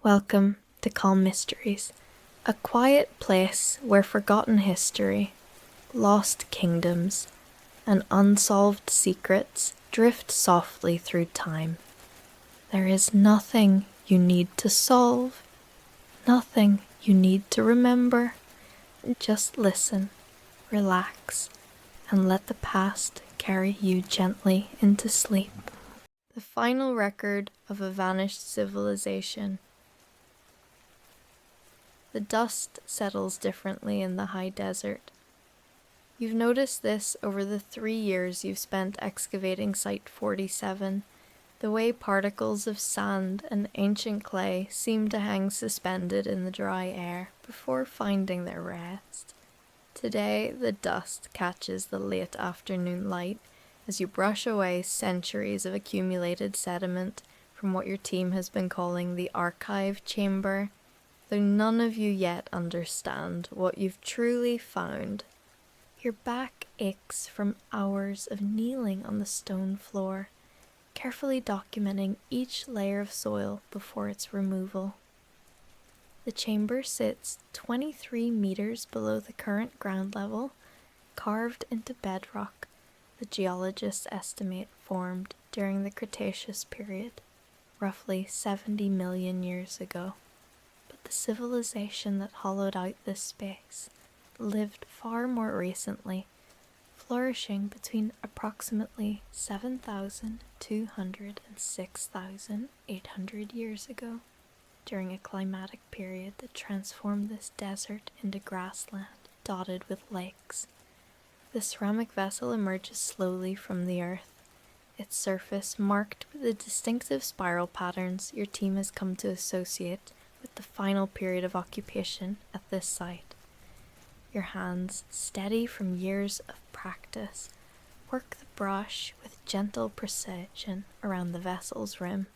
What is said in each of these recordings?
Welcome to Calm Mysteries, a quiet place where forgotten history, lost kingdoms, and unsolved secrets drift softly through time. There is nothing you need to solve, nothing you need to remember. Just listen, relax, and let the past carry you gently into sleep. The final record of a vanished civilization. The dust settles differently in the high desert. You've noticed this over the 3 years you've spent excavating Site 47, the way particles of sand and ancient clay seem to hang suspended in the dry air before finding their rest. Today, the dust catches the late afternoon light as you brush away centuries of accumulated sediment from what your team has been calling the archive chamber. Though none of you yet understand what you've truly found, your back aches from hours of kneeling on the stone floor, carefully documenting each layer of soil before its removal. The chamber sits 23 meters below the current ground level, carved into bedrock the geologists estimate formed during the Cretaceous period, roughly 70 million years ago. The civilization that hollowed out this space lived far more recently, flourishing between approximately 7,200 and 6,800 years ago, during a climatic period that transformed this desert into grassland dotted with lakes. The ceramic vessel emerges slowly from the earth, its surface marked with the distinctive spiral patterns your team has come to associate with the final period of occupation at this site. Your hands, steady from years of practice, work the brush with gentle precision around the vessel's rim.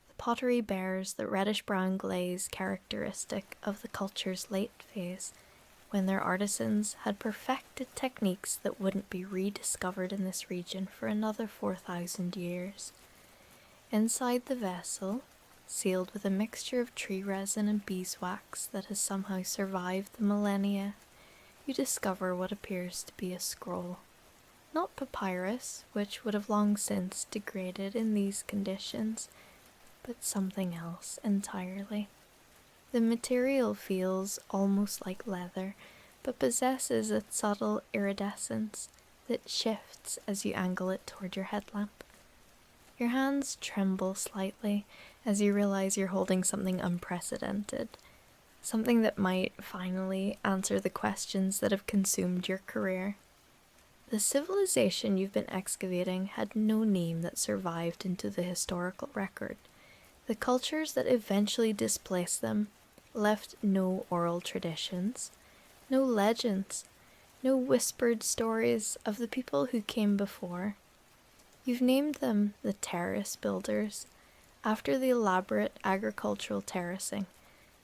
The pottery bears the reddish-brown glaze characteristic of the culture's late phase, when their artisans had perfected techniques that wouldn't be rediscovered in this region for another 4,000 years. Inside the vessel, sealed with a mixture of tree resin and beeswax that has somehow survived the millennia, you discover what appears to be a scroll. Not papyrus, which would have long since degraded in these conditions, but something else entirely. The material feels almost like leather, but possesses a subtle iridescence that shifts as you angle it toward your headlamp. Your hands tremble slightly as you realize you're holding something unprecedented, something that might finally answer the questions that have consumed your career. The civilization you've been excavating had no name that survived into the historical record. The cultures that eventually displaced them left no oral traditions, no legends, no whispered stories of the people who came before. You've named them the terrace builders, after the elaborate agricultural terracing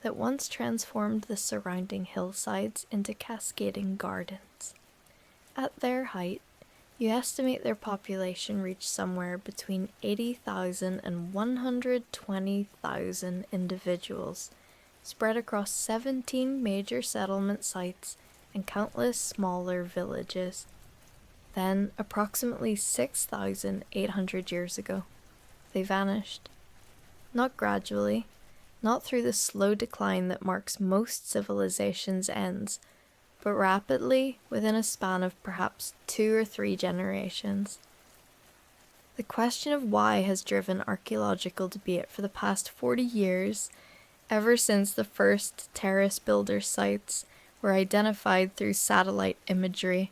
that once transformed the surrounding hillsides into cascading gardens. At their height, you estimate their population reached somewhere between 80,000 and 120,000 individuals, spread across 17 major settlement sites and countless smaller villages. Then, approximately 6,800 years ago, they vanished. Not gradually, not through the slow decline that marks most civilizations' ends, but rapidly within a span of perhaps 2 or 3 generations. The question of why has driven archaeological debate for the past 40 years, ever since the first terrace builder sites were identified through satellite imagery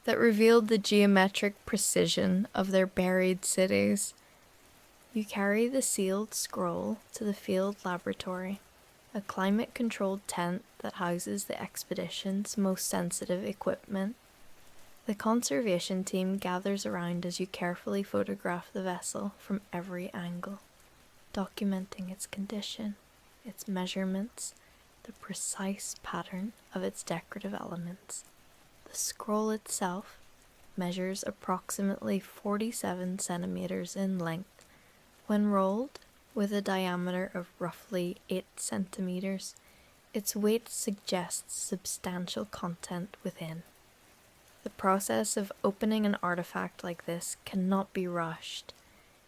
that revealed the geometric precision of their buried cities. You carry the sealed scroll to the field laboratory, a climate-controlled tent that houses the expedition's most sensitive equipment. The conservation team gathers around as you carefully photograph the vessel from every angle, documenting its condition, its measurements, the precise pattern of its decorative elements. The scroll itself measures approximately 47 centimeters in length. When rolled, with a diameter of roughly 8 centimeters. Its weight suggests substantial content within. The process of opening an artifact like this cannot be rushed.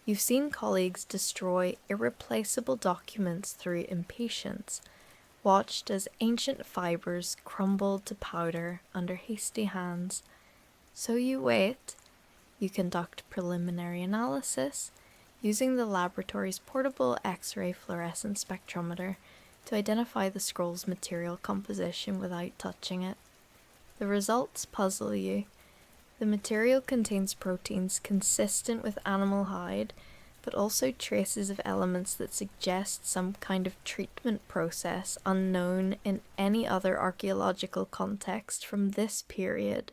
You've seen colleagues destroy irreplaceable documents through impatience, watched as ancient fibers crumbled to powder under hasty hands. So you wait. You conduct preliminary analysis, using the laboratory's portable X-ray fluorescent spectrometer to identify the scroll's material composition without touching it. The results puzzle you. The material contains proteins consistent with animal hide, but also traces of elements that suggest some kind of treatment process unknown in any other archaeological context from this period.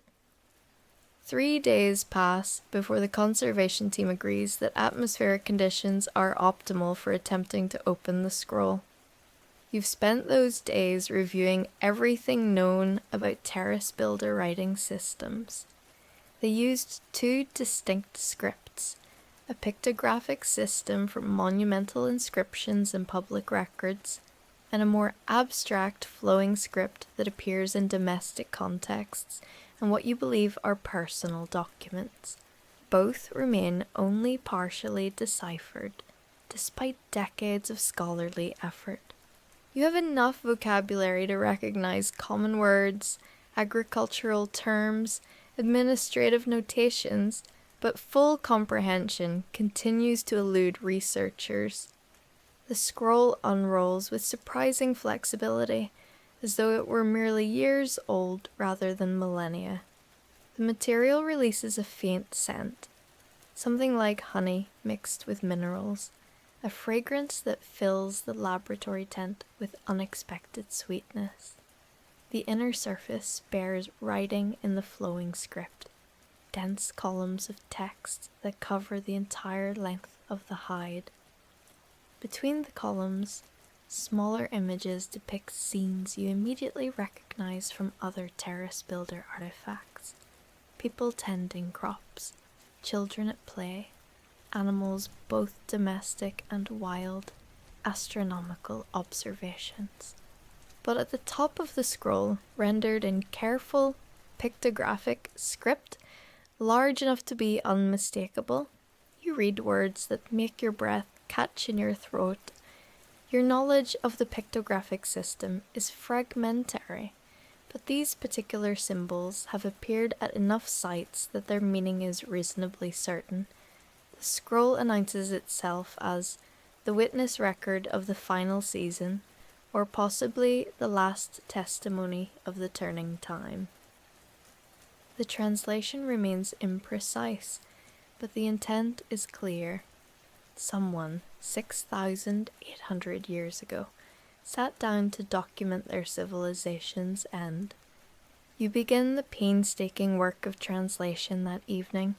3 days pass before the conservation team agrees that atmospheric conditions are optimal for attempting to open the scroll. You've spent those days reviewing everything known about terrace builder writing systems. They used 2 distinct scripts, a pictographic system for monumental inscriptions and public records, and a more abstract flowing script that appears in domestic contexts and what you believe are personal documents. Both remain only partially deciphered, despite decades of scholarly effort. You have enough vocabulary to recognize common words, agricultural terms, administrative notations, but full comprehension continues to elude researchers. The scroll unrolls with surprising flexibility, as though it were merely years old rather than millennia. The material releases a faint scent, something like honey mixed with minerals, a fragrance that fills the laboratory tent with unexpected sweetness. The inner surface bears writing in the flowing script, dense columns of text that cover the entire length of the hide. Between the columns, smaller images depict scenes you immediately recognize from other terrace builder artifacts. People tending crops, children at play, animals both domestic and wild, astronomical observations. But at the top of the scroll, rendered in careful, pictographic script, large enough to be unmistakable, you read words that make your breath catch in your throat. Your knowledge of the pictographic system is fragmentary, but these particular symbols have appeared at enough sites that their meaning is reasonably certain. The scroll announces itself as the witness record of the final season, or possibly the last testimony of the turning time. The translation remains imprecise, but the intent is clear. Someone, 6,800 years ago, sat down to document their civilization's end. You begin the painstaking work of translation that evening,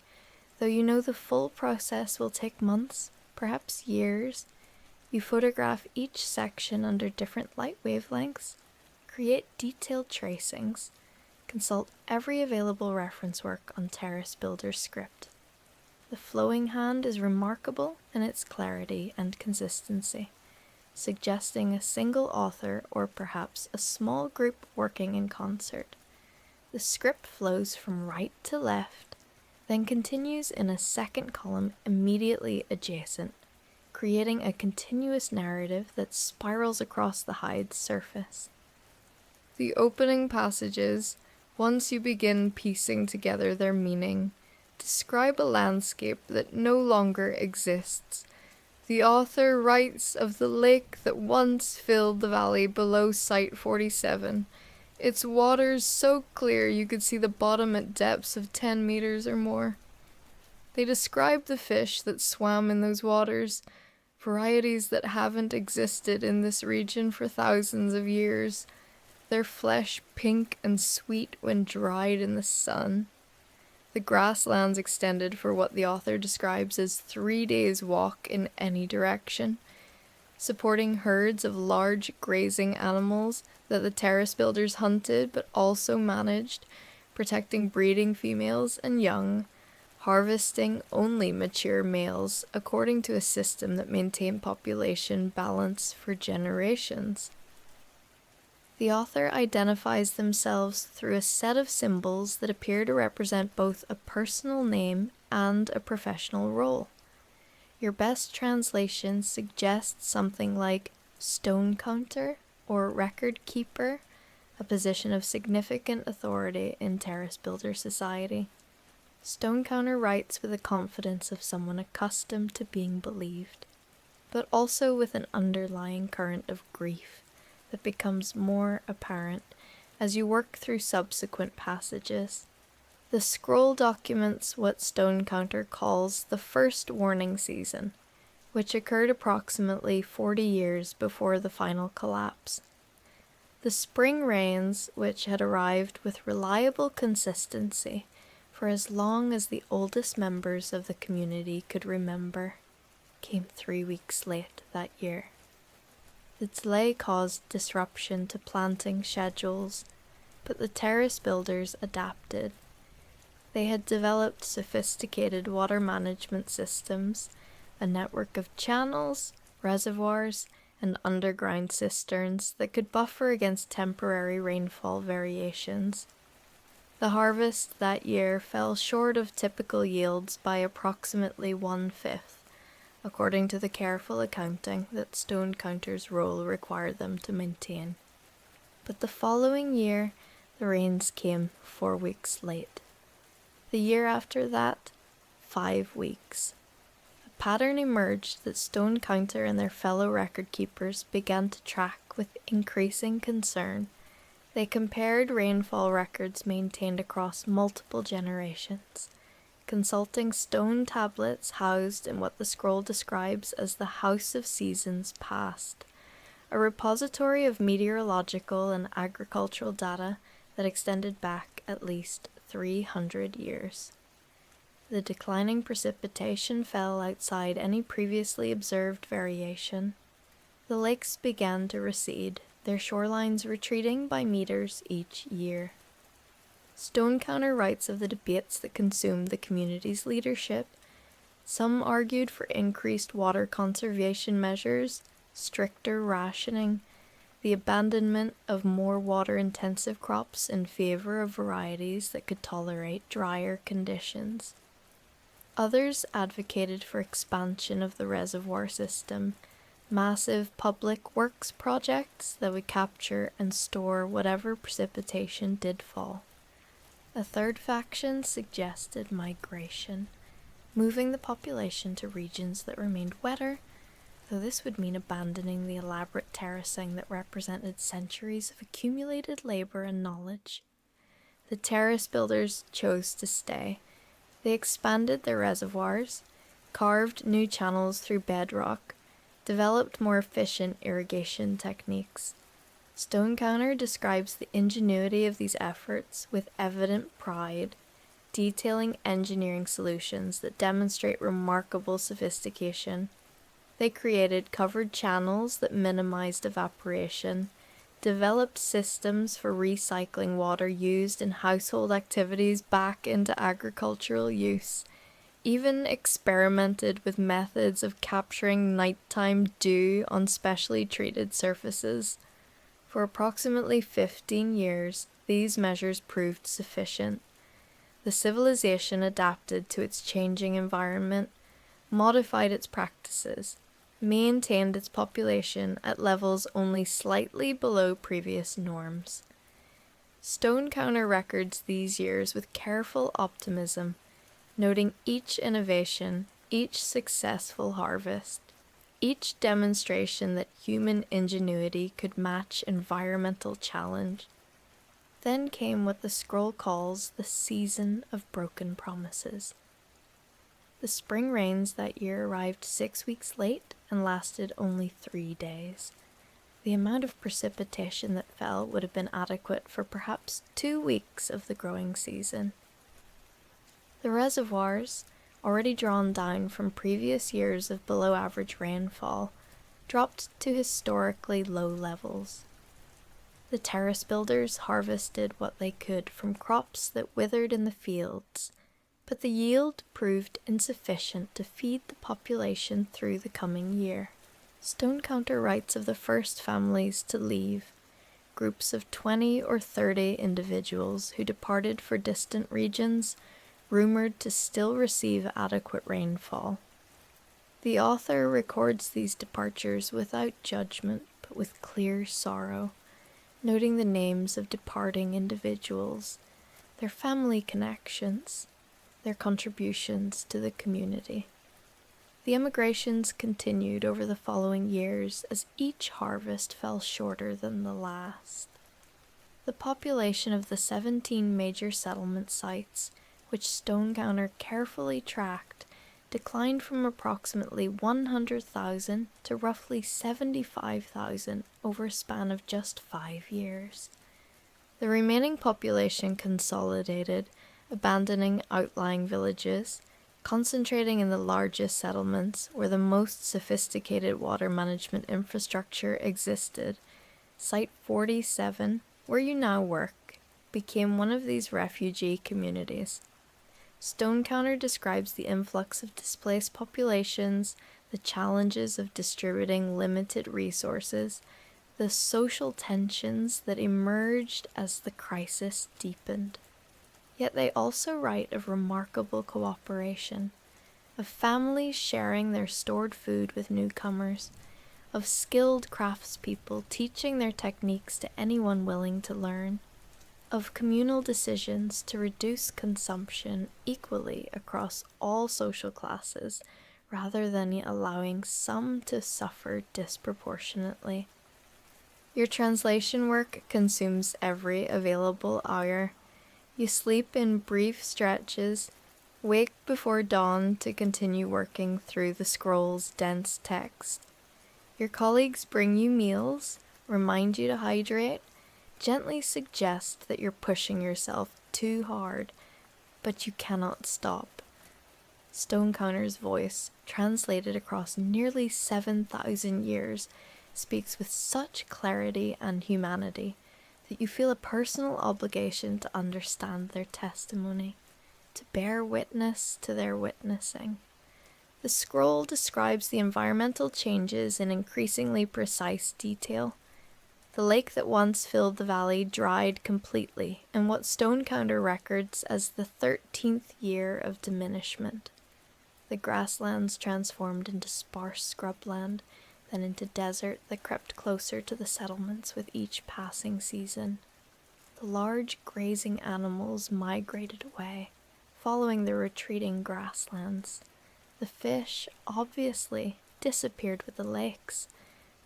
though you know the full process will take months, perhaps years. You photograph each section under different light wavelengths, create detailed tracings, consult every available reference work on Terrace Builder's script. The flowing hand is remarkable in its clarity and consistency, suggesting a single author or perhaps a small group working in concert. The script flows from right to left, then continues in a second column immediately adjacent, creating a continuous narrative that spirals across the hide's surface. The opening passages, once you begin piecing together their meaning, describe a landscape that no longer exists. The author writes of the lake that once filled the valley below Site 47, its waters so clear you could see the bottom at depths of 10 meters or more. They describe the fish that swam in those waters, varieties that haven't existed in this region for thousands of years, their flesh pink and sweet when dried in the sun. The grasslands extended for what the author describes as 3 days' walk in any direction, supporting herds of large grazing animals that the terrace builders hunted but also managed, protecting breeding females and young, harvesting only mature males according to a system that maintained population balance for generations. The author identifies themselves through a set of symbols that appear to represent both a personal name and a professional role. Your best translation suggests something like stone counter or record keeper, a position of significant authority in terrace builder society. Stone counter writes with the confidence of someone accustomed to being believed, but also with an underlying current of grief that becomes more apparent as you work through subsequent passages. The scroll documents what Stone Counter calls the first warning season, which occurred approximately 40 years before the final collapse. The spring rains, which had arrived with reliable consistency for as long as the oldest members of the community could remember, came 3 weeks late that year. The delay caused disruption to planting schedules, but the terrace builders adapted. They had developed sophisticated water management systems, a network of channels, reservoirs, and underground cisterns that could buffer against temporary rainfall variations. The harvest that year fell short of typical yields by approximately 1/5, according to the careful accounting that Stone Counter's role required them to maintain. But the following year, the rains came 4 weeks late. The year after that, 5 weeks. A pattern emerged that Stone Counter and their fellow record keepers began to track with increasing concern. They compared rainfall records maintained across multiple generations, consulting stone tablets housed in what the scroll describes as the House of Seasons Past, a repository of meteorological and agricultural data that extended back at least 300 years. The declining precipitation fell outside any previously observed variation. The lakes began to recede, their shorelines retreating by meters each year. Stone Counter writes of the debates that consumed the community's leadership. Some argued for increased water conservation measures, stricter rationing, the abandonment of more water-intensive crops in favor of varieties that could tolerate drier conditions. Others advocated for expansion of the reservoir system, massive public works projects that would capture and store whatever precipitation did fall. A third faction suggested migration, moving the population to regions that remained wetter, though this would mean abandoning the elaborate terracing that represented centuries of accumulated labor and knowledge. The terrace builders chose to stay. They expanded their reservoirs, carved new channels through bedrock, developed more efficient irrigation techniques. Stone Counter describes the ingenuity of these efforts with evident pride, detailing engineering solutions that demonstrate remarkable sophistication. They created covered channels that minimized evaporation, developed systems for recycling water used in household activities back into agricultural use, even experimented with methods of capturing nighttime dew on specially treated surfaces. For approximately 15 years, these measures proved sufficient. The civilization adapted to its changing environment, modified its practices, maintained its population at levels only slightly below previous norms. Stone Counter records these years with careful optimism, noting each innovation, each successful harvest, each demonstration that human ingenuity could match environmental challenge. Then came what the scroll calls the season of broken promises. The spring rains that year arrived 6 weeks late and lasted only 3 days. The amount of precipitation that fell would have been adequate for perhaps 2 weeks of the growing season. The reservoirs, already drawn down from previous years of below-average rainfall, dropped to historically low levels. The terrace builders harvested what they could from crops that withered in the fields, but the yield proved insufficient to feed the population through the coming year. Stonecounter writes of the first families to leave, groups of 20 or 30 individuals who departed for distant regions, rumored to still receive adequate rainfall. The author records these departures without judgment, but with clear sorrow, noting the names of departing individuals, their family connections, their contributions to the community. The emigrations continued over the following years as each harvest fell shorter than the last. The population of the 17 major settlement sites, which Stonecounter carefully tracked, declined from approximately 100,000 to roughly 75,000 over a span of just 5 years. The remaining population consolidated, abandoning outlying villages, concentrating in the largest settlements where the most sophisticated water management infrastructure existed. Site 47, where you now work, became one of these refugee communities. Stonecounter describes the influx of displaced populations, the challenges of distributing limited resources, the social tensions that emerged as the crisis deepened. Yet they also write of remarkable cooperation, of families sharing their stored food with newcomers, of skilled craftspeople teaching their techniques to anyone willing to learn, of communal decisions to reduce consumption equally across all social classes, rather than allowing some to suffer disproportionately. Your translation work consumes every available hour. You sleep in brief stretches, wake before dawn to continue working through the scroll's dense text. Your colleagues bring you meals, remind you to hydrate, gently suggest that you're pushing yourself too hard, but you cannot stop. Stonecounter's voice, translated across nearly 7,000 years, speaks with such clarity and humanity that you feel a personal obligation to understand their testimony, to bear witness to their witnessing. The scroll describes the environmental changes in increasingly precise detail. The lake that once filled the valley dried completely in what Stonecounter records as the 13th year of diminishment. The grasslands transformed into sparse scrubland, then into desert that crept closer to the settlements with each passing season. The large grazing animals migrated away, following the retreating grasslands. The fish, obviously, disappeared with the lakes.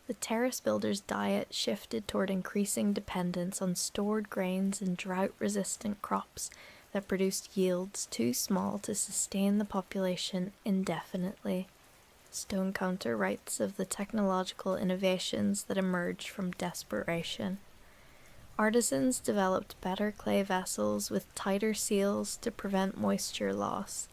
The terrace builders' diet shifted toward increasing dependence on stored grains and drought-resistant crops that produced yields too small to sustain the population indefinitely. Stonecounter writes of the technological innovations that emerged from desperation. Artisans developed better clay vessels with tighter seals to prevent moisture loss.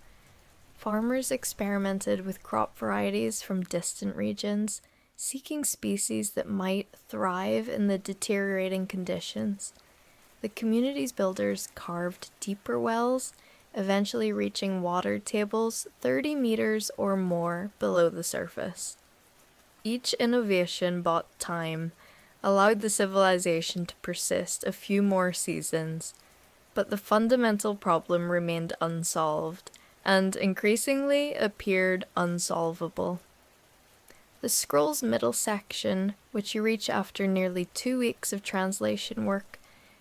Farmers experimented with crop varieties from distant regions, seeking species that might thrive in the deteriorating conditions. The community's builders carved deeper wells, eventually reaching water tables 30 meters or more below the surface. Each innovation bought time, allowed the civilization to persist a few more seasons, but the fundamental problem remained unsolved, and increasingly appeared unsolvable. The scroll's middle section, which you reach after nearly 2 weeks of translation work,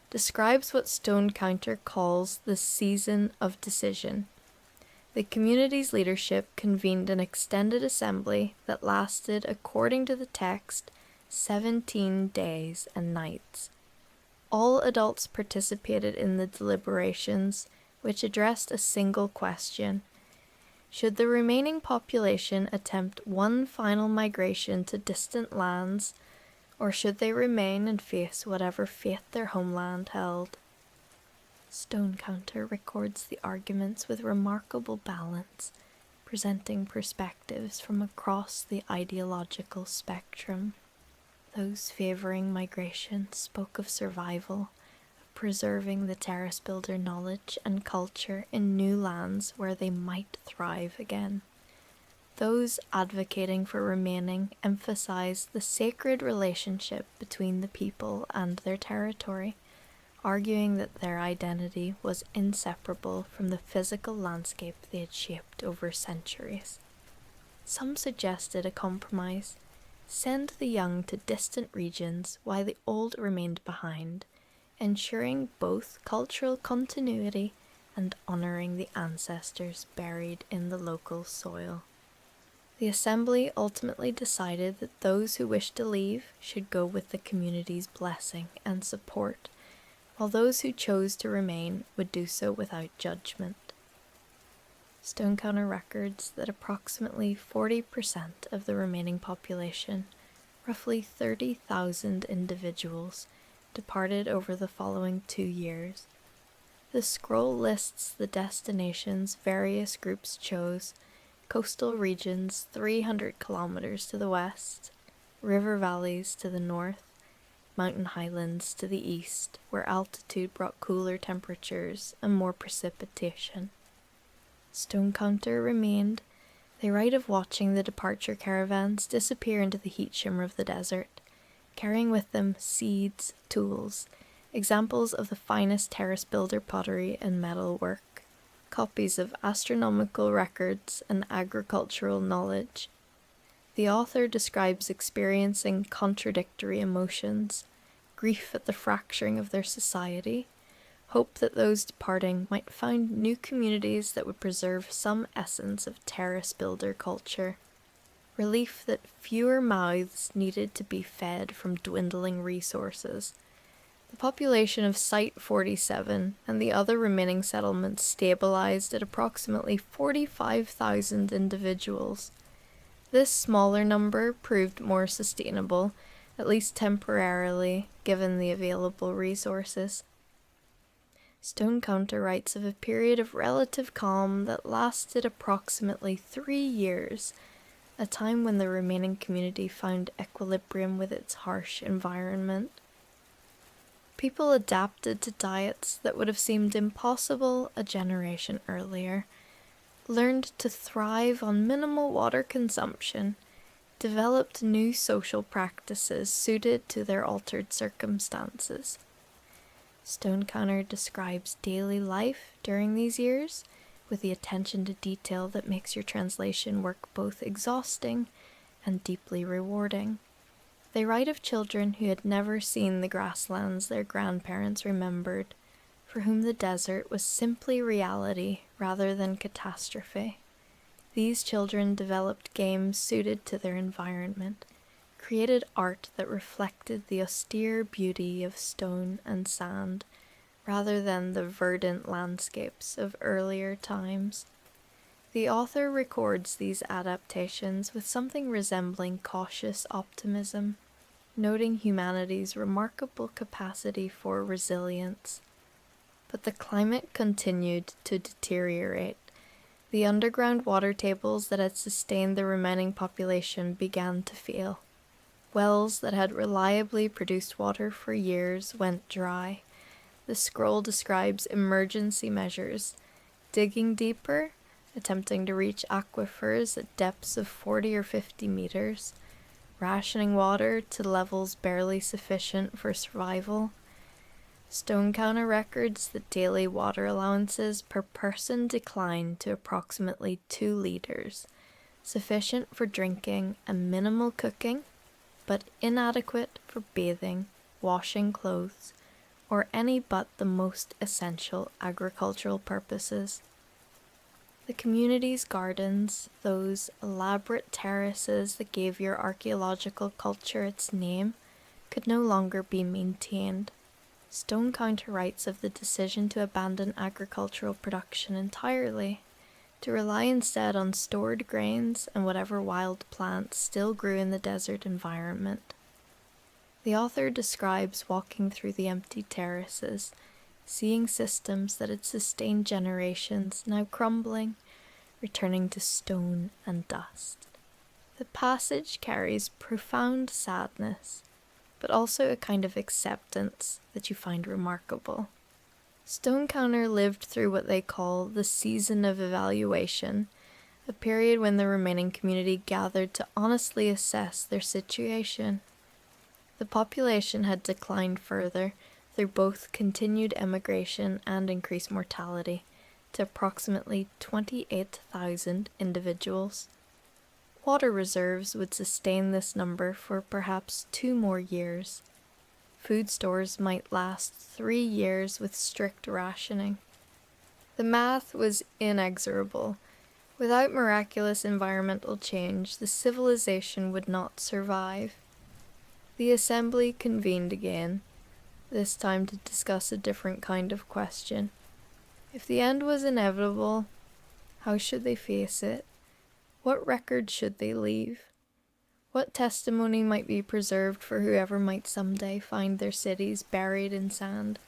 describes what Stonecounter calls the season of decision. The community's leadership convened an extended assembly that lasted, according to the text, 17 days and nights. All adults participated in the deliberations, which addressed a single question: should the remaining population attempt one final migration to distant lands, or should they remain and face whatever fate their homeland held? Stonecounter records the arguments with remarkable balance, presenting perspectives from across the ideological spectrum. Those favoring migration spoke of survival, of preserving the terrace builder knowledge and culture in new lands where they might thrive again. Those advocating for remaining emphasize the sacred relationship between the people and their territory, arguing that their identity was inseparable from the physical landscape they had shaped over centuries. Some suggested a compromise: send the young to distant regions while the old remained behind, ensuring both cultural continuity and honouring the ancestors buried in the local soil. The assembly ultimately decided that those who wished to leave should go with the community's blessing and support, while those who chose to remain would do so without judgment. Stone counter records that approximately 40% of the remaining population, roughly 30,000 individuals, departed over the following 2 years. The scroll lists the destinations various groups chose: coastal regions 300 kilometers to the west, river valleys to the north, mountain highlands to the east, where altitude brought cooler temperatures and more precipitation. Stone counter remained. They write of watching the departure caravans disappear into the heat shimmer of the desert, carrying with them seeds, tools, examples of the finest terrace builder pottery and metal work, copies of astronomical records and agricultural knowledge. The author describes experiencing contradictory emotions: grief at the fracturing of their society, hope that those departing might find new communities that would preserve some essence of terrace builder culture, relief that fewer mouths needed to be fed from dwindling resources. The population of Site 47 and the other remaining settlements stabilized at approximately 45,000 individuals. This smaller number proved more sustainable, at least temporarily, given the available resources. Stone counter writes of a period of relative calm that lasted approximately 3 years, a time when the remaining community found equilibrium with its harsh environment. People adapted to diets that would have seemed impossible a generation earlier, learned to thrive on minimal water consumption, developed new social practices suited to their altered circumstances. Stone counter describes daily life during these years with the attention to detail that makes your translation work both exhausting and deeply rewarding. They write of children who had never seen the grasslands their grandparents remembered, for whom the desert was simply reality rather than catastrophe. These children developed games suited to their environment, created art that reflected the austere beauty of stone and sand, rather than the verdant landscapes of earlier times. The author records these adaptations with something resembling cautious optimism, noting humanity's remarkable capacity for resilience. But the climate continued to deteriorate. The underground water tables that had sustained the remaining population began to fail. Wells that had reliably produced water for years went dry. The scroll describes emergency measures: digging deeper, attempting to reach aquifers at depths of 40 or 50 meters, rationing water to levels barely sufficient for survival. Stone counter records that daily water allowances per person declined to approximately 2 liters, sufficient for drinking and minimal cooking, but inadequate for bathing, washing clothes, or any but the most essential agricultural purposes. The community's gardens, those elaborate terraces that gave your archaeological culture its name, could no longer be maintained. Stone counter writes of the decision to abandon agricultural production entirely, to rely instead on stored grains and whatever wild plants still grew in the desert environment. The author describes walking through the empty terraces, seeing systems that had sustained generations now crumbling, returning to stone and dust. The passage carries profound sadness. but also a kind of acceptance that you find remarkable. Stonecounter lived through what they call the season of evaluation, a period when the remaining community gathered to honestly assess their situation. The population had declined further through both continued emigration and increased mortality to approximately 28,000 individuals. Water reserves would sustain this number for perhaps 2 more years. Food stores might last 3 years with strict rationing. The math was inexorable. Without miraculous environmental change, the civilization would not survive. The assembly convened again, this time to discuss a different kind of question. If the end was inevitable, how should they face it? What record should they leave? What testimony might be preserved for whoever might someday find their cities buried in sand?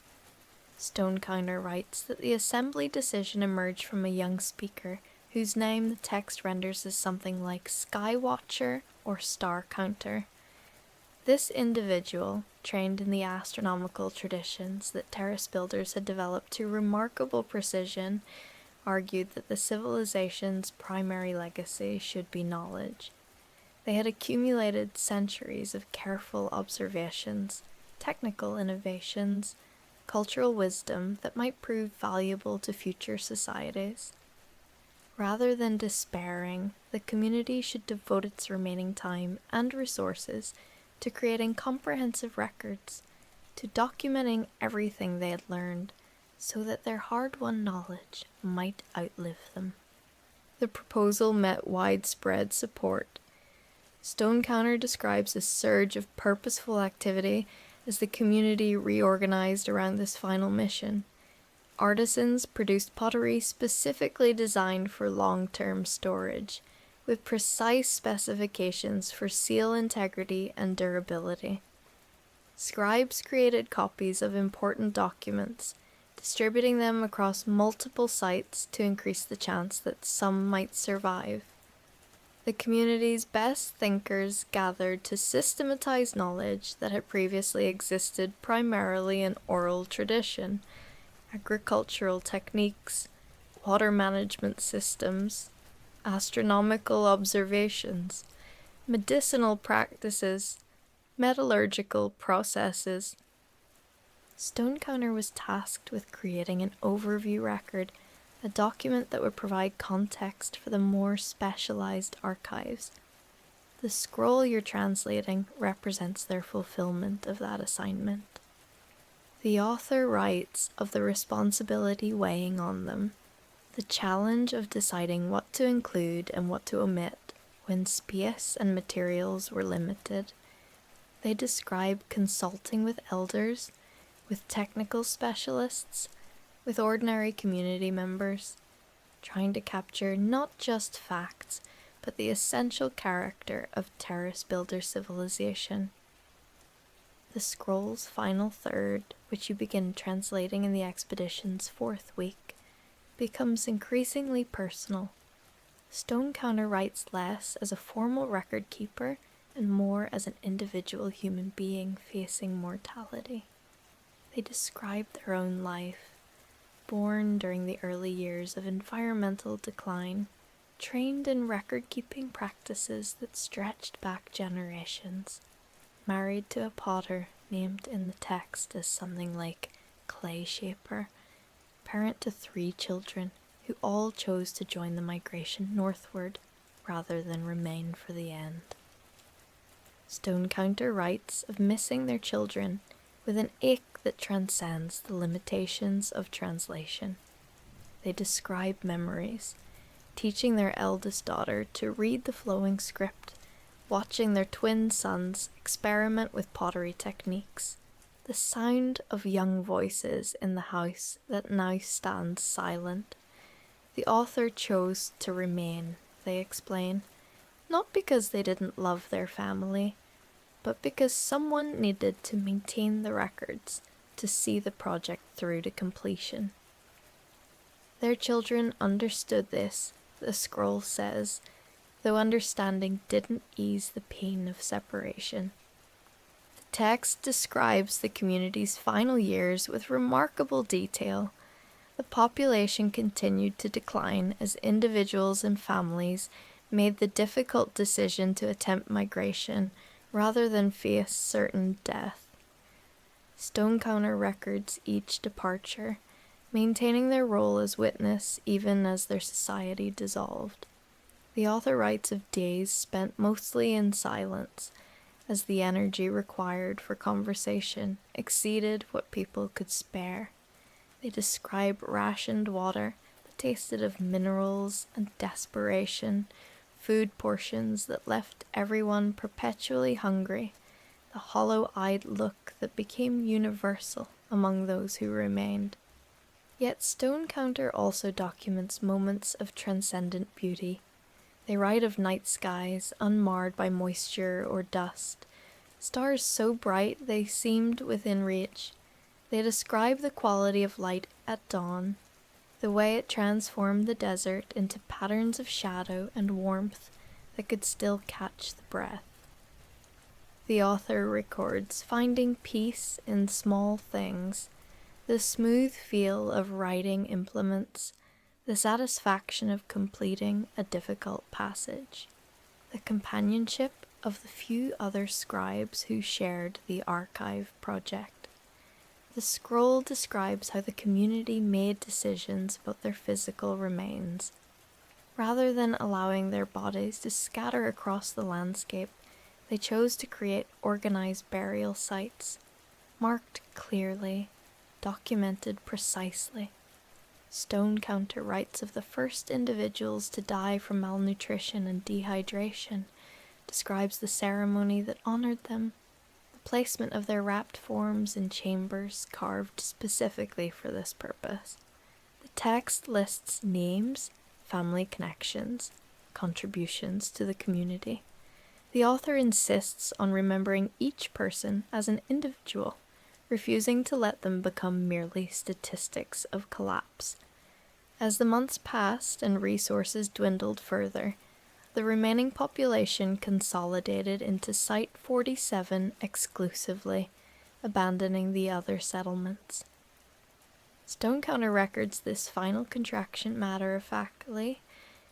Stonecounter writes that the assembly decision emerged from a young speaker whose name the text renders as something like Sky Watcher or Star Counter. This individual, trained in the astronomical traditions that terrace builders had developed to remarkable precision, argued that the civilization's primary legacy should be knowledge. They had accumulated centuries of careful observations, technical innovations, cultural wisdom that might prove valuable to future societies. Rather than despairing, the community should devote its remaining time and resources to creating comprehensive records, to documenting everything they had learned, so that their hard-won knowledge might outlive them. The proposal met widespread support. Stonecounter describes a surge of purposeful activity as the community reorganized around this final mission. Artisans produced pottery specifically designed for long-term storage, with precise specifications for seal integrity and durability. Scribes created copies of important documents, distributing them across multiple sites to increase the chance that some might survive. The community's best thinkers gathered to systematize knowledge that had previously existed primarily in oral tradition, agricultural techniques, water management systems, astronomical observations, medicinal practices, metallurgical processes. Stonecounter was tasked with creating an overview record, a document that would provide context for the more specialized archives. The scroll you're translating represents their fulfillment of that assignment. The author writes of the responsibility weighing on them, the challenge of deciding what to include and what to omit when space and materials were limited. They describe consulting with elders, with technical specialists, with ordinary community members, trying to capture not just facts, but the essential character of terrace builder civilization. The scroll's final third, which you begin translating in the expedition's 4th week, becomes increasingly personal. Stonecounter writes less as a formal record keeper and more as an individual human being facing mortality. They describe their own life, born during the early years of environmental decline, trained in record-keeping practices that stretched back generations, married to a potter named in the text as something like Clay Shaper, parent to 3 children who all chose to join the migration northward rather than remain for the end. Stonecounter writes of missing their children with an ache that transcends the limitations of translation. They describe memories, teaching their eldest daughter to read the flowing script, watching their twin sons experiment with pottery techniques, the sound of young voices in the house that now stands silent. The author chose to remain, they explain, not because they didn't love their family, but because someone needed to maintain the records to see the project through to completion. Their children understood this, the scroll says, though understanding didn't ease the pain of separation. text describes the community's final years with remarkable detail. The population continued to decline as individuals and families made the difficult decision to attempt migration rather than face certain death. Stone counter records each departure, maintaining their role as witness even as their society dissolved. The author writes of days spent mostly in silence, as the energy required for conversation exceeded what people could spare. They describe rationed water that tasted of minerals and desperation, food portions that left everyone perpetually hungry, the hollow-eyed look that became universal among those who remained. Yet Stone Counter also documents moments of transcendent beauty. They write of night skies unmarred by moisture or dust, stars so bright they seemed within reach. They describe the quality of light at dawn, the way it transformed the desert into patterns of shadow and warmth that could still catch the breath. The author records finding peace in small things, the smooth feel of writing implements, the satisfaction of completing a difficult passage, the companionship of the few other scribes who shared the archive project. The scroll describes how the community made decisions about their physical remains. Rather than allowing their bodies to scatter across the landscape, they chose to create organized burial sites, marked clearly, documented precisely. Stone Counter writes of the first individuals to die from malnutrition and dehydration, describes the ceremony that honored them, the placement of their wrapped forms in chambers carved specifically for this purpose. The text lists names, family connections, contributions to the community. The author insists on remembering each person as an individual, refusing to let them become merely statistics of collapse. As the months passed and resources dwindled further, the remaining population consolidated into Site 47 exclusively, abandoning the other settlements. Stone Counter records this final contraction matter-of-factly,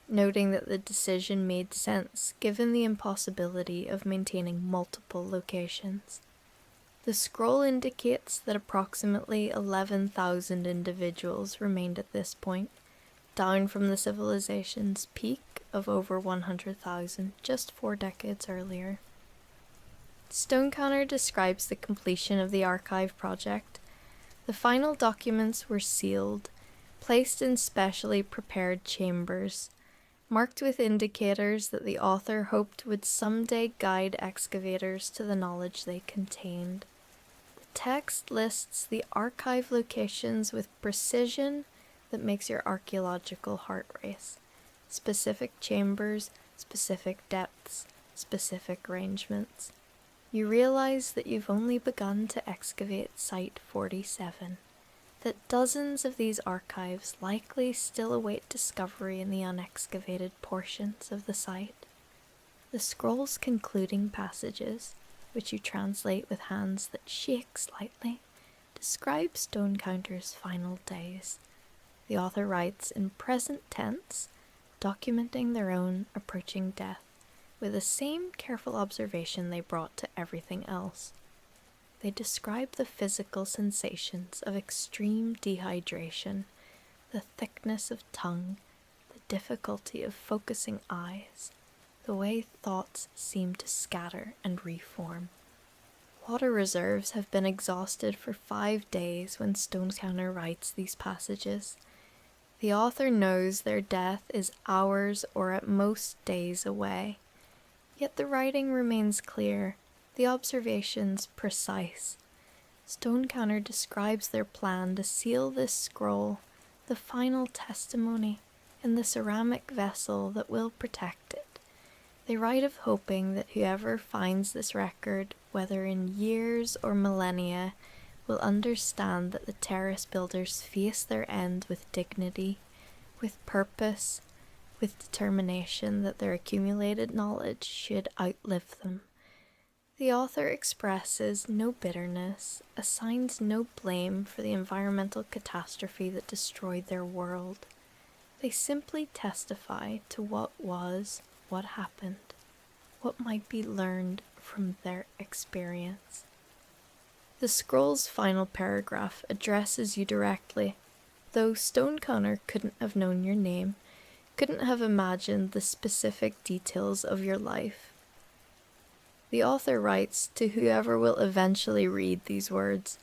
noting that the decision made sense given the impossibility of maintaining multiple locations. The scroll indicates that approximately 11,000 individuals remained at this point, down from the civilization's peak of over 100,000 just 4 decades earlier. Stone Counter describes the completion of the archive project. The final documents were sealed, placed in specially prepared chambers, marked with indicators that the author hoped would someday guide excavators to the knowledge they contained. The text lists the archive locations with precision that makes your archaeological heart race. Specific chambers, specific depths, specific arrangements. You realize that you've only begun to excavate Site 47, that dozens of these archives likely still await discovery in the unexcavated portions of the site. The scroll's concluding passages, which you translate with hands that shake slightly, describe Stone Counter's final days. The author writes in present tense, documenting their own approaching death, with the same careful observation they brought to everything else. They describe the physical sensations of extreme dehydration, the thickness of tongue, the difficulty of focusing eyes, the way thoughts seem to scatter and reform. Water reserves have been exhausted for 5 days when Stone Counter writes these passages. The author knows their death is hours or at most days away. Yet the writing remains clear, the observations precise. Stone Counter describes their plan to seal this scroll, the final testimony, in the ceramic vessel that will protect it. They write of hoping that whoever finds this record, whether in years or millennia, will understand that the terrace builders face their end with dignity, with purpose, with determination that their accumulated knowledge should outlive them. The author expresses no bitterness, assigns no blame for the environmental catastrophe that destroyed their world. They simply testify to what was, what happened, what might be learned from their experience. The scroll's final paragraph addresses you directly. Though Stonecounter couldn't have known your name, couldn't have imagined the specific details of your life. The author writes to whoever will eventually read these words,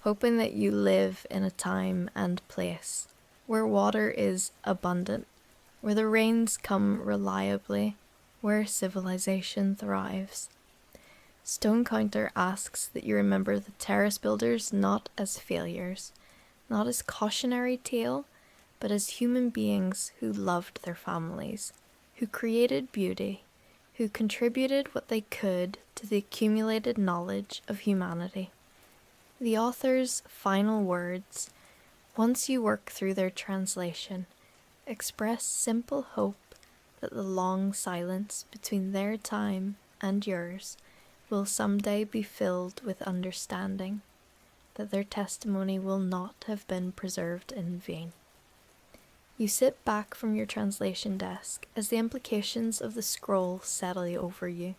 hoping that you live in a time and place where water is abundant, where the rains come reliably, where civilization thrives. Stonecounter asks that you remember the terrace builders not as failures, not as cautionary tale, but as human beings who loved their families, who created beauty, who contributed what they could to the accumulated knowledge of humanity. The author's final words, once you work through their translation, express simple hope that the long silence between their time and yours will someday be filled with understanding, that their testimony will not have been preserved in vain. You sit back from your translation desk as the implications of the scroll settle over you.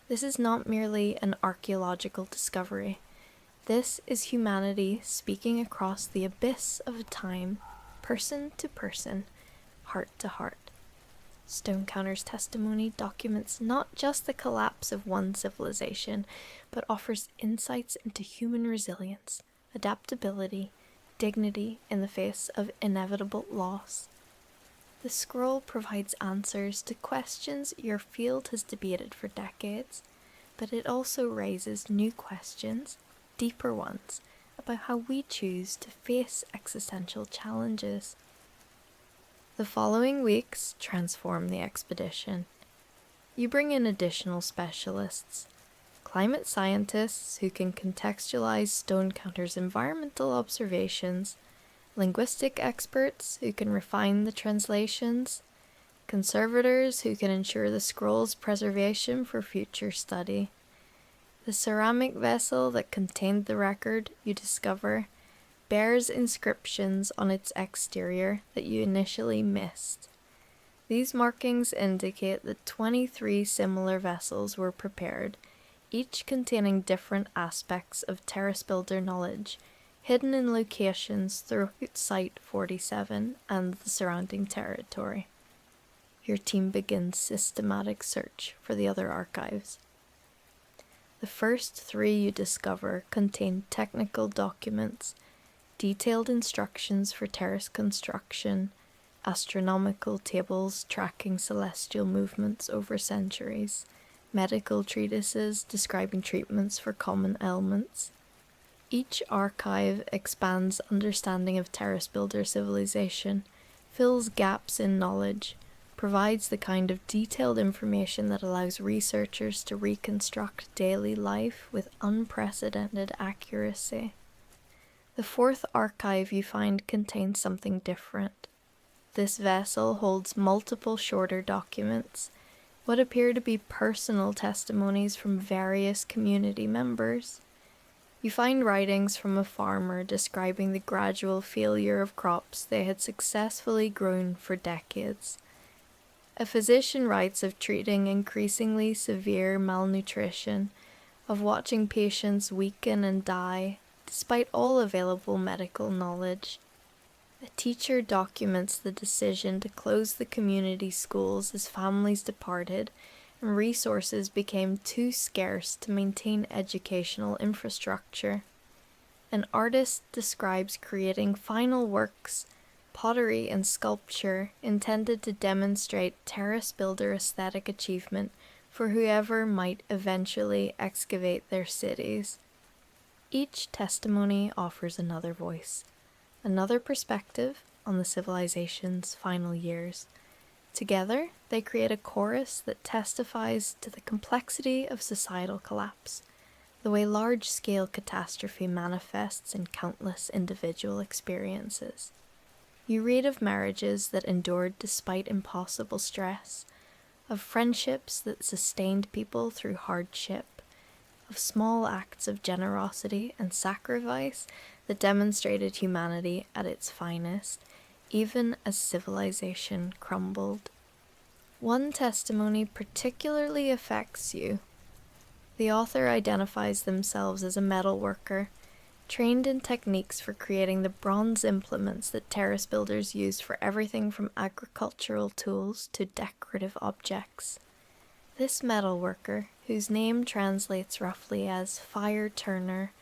This is not merely an archaeological discovery. This is humanity speaking across the abyss of time, person to person, heart to heart. Stonecounter's testimony documents not just the collapse of one civilization, but offers insights into human resilience, adaptability, dignity in the face of inevitable loss. The scroll provides answers to questions your field has debated for decades, but it also raises new questions, deeper ones, about how we choose to face existential challenges. The following weeks transform the expedition. You bring in additional specialists, climate scientists who can contextualize Stonecounter's environmental observations, linguistic experts who can refine the translations, conservators who can ensure the scroll's preservation for future study. The ceramic vessel that contained the record, you discover, bears inscriptions on its exterior that you initially missed. These markings indicate that 23 similar vessels were prepared, each containing different aspects of terrace builder knowledge, hidden in locations throughout Site 47 and the surrounding territory. Your team begins systematic search for the other archives. The first 3 you discover contain technical documents, detailed instructions for terrace construction, astronomical tables tracking celestial movements over centuries, medical treatises describing treatments for common ailments. Each archive expands understanding of terrace builder civilization, fills gaps in knowledge, provides the kind of detailed information that allows researchers to reconstruct daily life with unprecedented accuracy. The 4th archive you find contains something different. This vessel holds multiple shorter documents, what appear to be personal testimonies from various community members. You find writings from a farmer describing the gradual failure of crops they had successfully grown for decades. A physician writes of treating increasingly severe malnutrition, of watching patients weaken and die, despite all available medical knowledge. A teacher documents the decision to close the community schools as families departed and resources became too scarce to maintain educational infrastructure. An artist describes creating final works, pottery and sculpture intended to demonstrate terrace builder aesthetic achievement for whoever might eventually excavate their cities. Each testimony offers another voice, another perspective on the civilization's final years. Together, they create a chorus that testifies to the complexity of societal collapse, the way large-scale catastrophe manifests in countless individual experiences. You read of marriages that endured despite impossible stress, of friendships that sustained people through hardship, of small acts of generosity and sacrifice that demonstrated humanity at its finest, even as civilization crumbled. One testimony particularly affects you. The author identifies themselves as a metal worker, trained in techniques for creating the bronze implements that terrace builders used for everything from agricultural tools to decorative objects. This metal worker, whose name translates roughly as fire turner,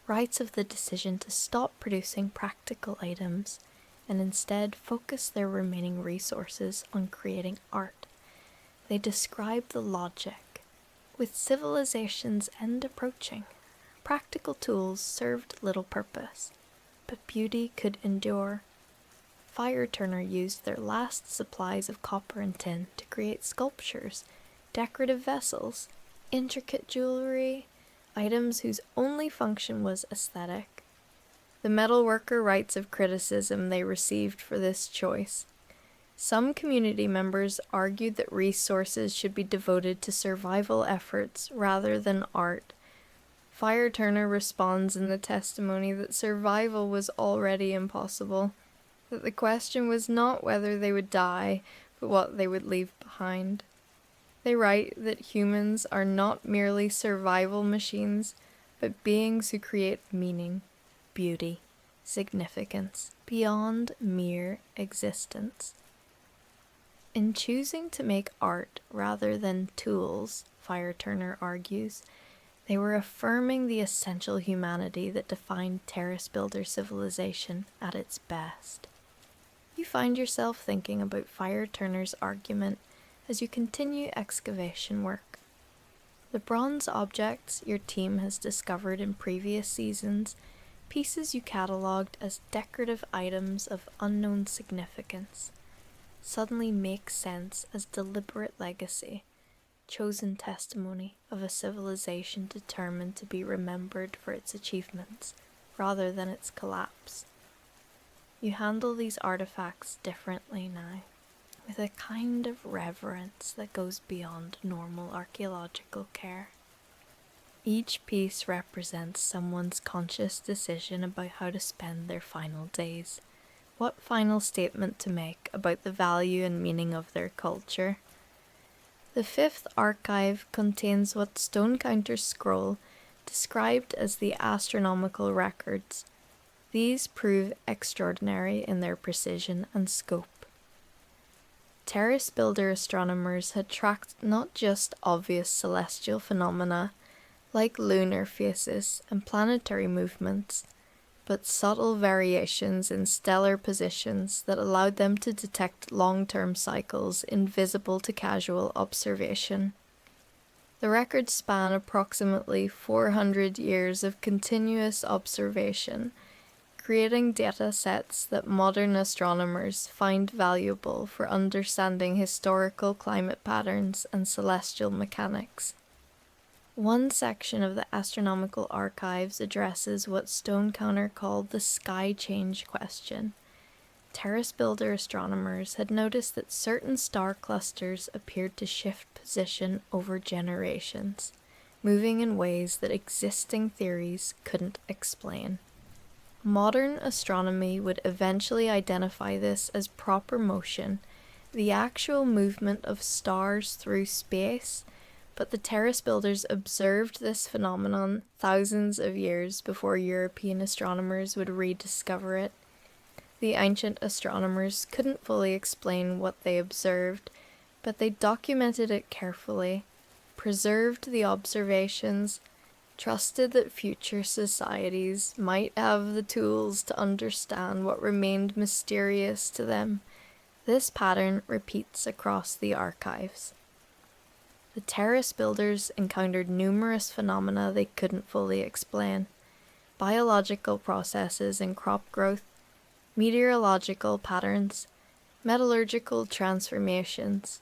writes of the decision to stop producing practical items and instead focus their remaining resources on creating art. They describe the logic. With civilization's end approaching, practical tools served little purpose, but beauty could endure. Fire turner used their last supplies of copper and tin to create sculptures, decorative vessels, intricate jewelry, items whose only function was aesthetic. The metalworker writes of criticism they received for this choice. Some community members argued that resources should be devoted to survival efforts rather than art. Fire Turner responds in the testimony that survival was already impossible, that the question was not whether they would die, but what they would leave behind. They write that humans are not merely survival machines, but beings who create meaning, beauty, significance, beyond mere existence. In choosing to make art rather than tools, Fire Turner argues, they were affirming the essential humanity that defined terrace builder civilization at its best. You find yourself thinking about Fire Turner's argument as you continue excavation work. The bronze objects your team has discovered in previous seasons, pieces you catalogued as decorative items of unknown significance, suddenly make sense as deliberate legacy, chosen testimony of a civilization determined to be remembered for its achievements rather than its collapse. You handle these artifacts differently now, with a kind of reverence that goes beyond normal archaeological care. Each piece represents someone's conscious decision about how to spend their final days, what final statement to make about the value and meaning of their culture. The fifth archive contains what Stone Counter's scroll described as the astronomical records. These prove extraordinary in their precision and scope. Terrace builder astronomers had tracked not just obvious celestial phenomena like lunar phases and planetary movements, but subtle variations in stellar positions that allowed them to detect long-term cycles invisible to casual observation. The records span approximately 400 years of continuous observation, creating data sets that modern astronomers find valuable for understanding historical climate patterns and celestial mechanics. One section of the astronomical archives addresses what Stone Counter called the sky change question. Terrace builder astronomers had noticed that certain star clusters appeared to shift position over generations, moving in ways that existing theories couldn't explain. Modern astronomy would eventually identify this as proper motion, the actual movement of stars through space, but the terrace builders observed this phenomenon thousands of years before European astronomers would rediscover it. The ancient astronomers couldn't fully explain what they observed, but they documented it carefully, preserved the observations, trusted that future societies might have the tools to understand what remained mysterious to them. This pattern repeats across the archives. The terrace builders encountered numerous phenomena they couldn't fully explain: biological processes in crop growth, meteorological patterns, metallurgical transformations.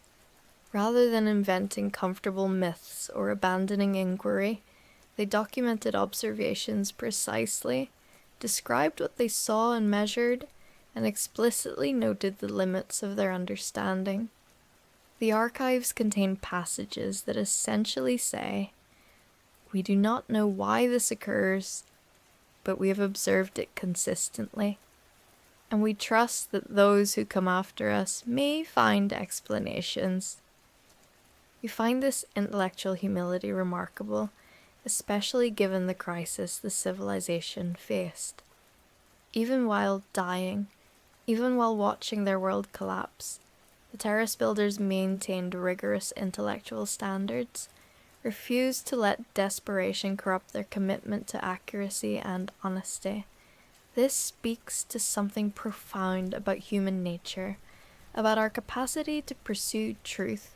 Rather than inventing comfortable myths or abandoning inquiry, they documented observations precisely, described what they saw and measured, and explicitly noted the limits of their understanding. The archives contain passages that essentially say, We do not know why this occurs, but we have observed it consistently, and we trust that those who come after us may find explanations. We find this intellectual humility remarkable, especially given the crisis the civilization faced. Even while dying, even while watching their world collapse, the terrace builders maintained rigorous intellectual standards, refused to let desperation corrupt their commitment to accuracy and honesty. This speaks to something profound about human nature, about our capacity to pursue truth,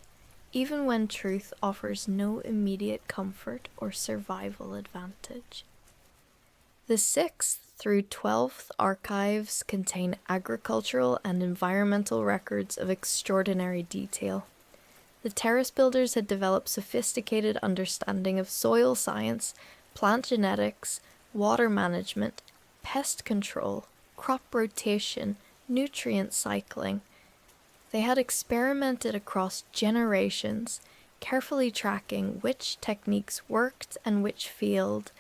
even when truth offers no immediate comfort or survival advantage. The 6th through 12th archives contain agricultural and environmental records of extraordinary detail. The terrace builders had developed sophisticated understanding of soil science, plant genetics, water management, pest control, crop rotation, nutrient cycling. They had experimented across generations, carefully tracking which techniques worked and which failed,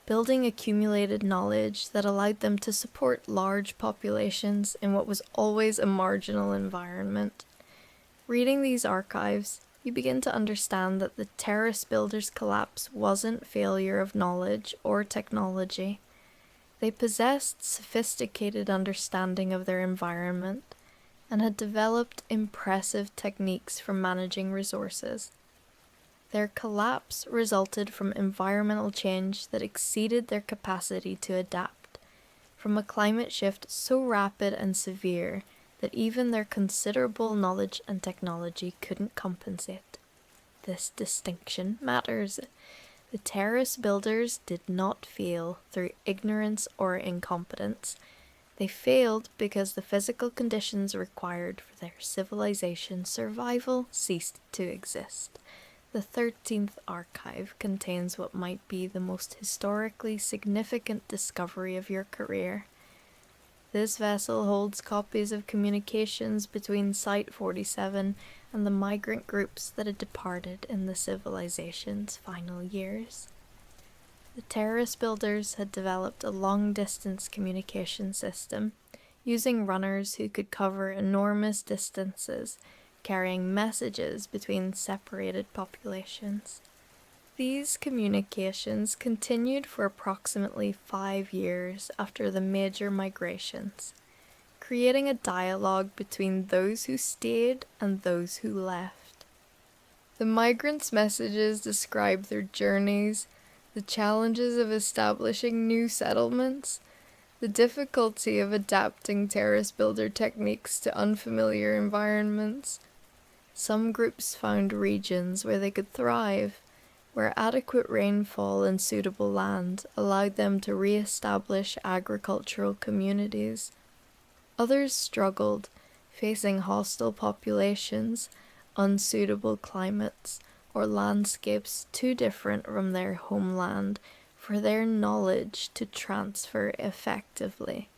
building accumulated knowledge that allowed them to support large populations in what was always a marginal environment. Reading these archives, you begin to understand that the terrace builders' collapse wasn't failure of knowledge or technology. They possessed sophisticated understanding of their environment and had developed impressive techniques for managing resources. Their collapse resulted from environmental change that exceeded their capacity to adapt, from a climate shift so rapid and severe that even their considerable knowledge and technology couldn't compensate. This distinction matters. The terrace builders did not fail through ignorance or incompetence. They failed because the physical conditions required for their civilization's survival ceased to exist. The 13th archive contains what might be the most historically significant discovery of your career. This vessel holds copies of communications between Site 47 and the migrant groups that had departed in the civilization's final years. The terrace builders had developed a long-distance communication system, using runners who could cover enormous distances, carrying messages between separated populations. These communications continued for approximately 5 years after the major migrations, creating a dialogue between those who stayed and those who left. The migrants' messages describe their journeys, the challenges of establishing new settlements, the difficulty of adapting terrace builder techniques to unfamiliar environments. Some groups found regions where they could thrive, where adequate rainfall and suitable land allowed them to re-establish agricultural communities. Others struggled, facing hostile populations, unsuitable climates, or landscapes too different from their homeland for their knowledge to transfer effectively.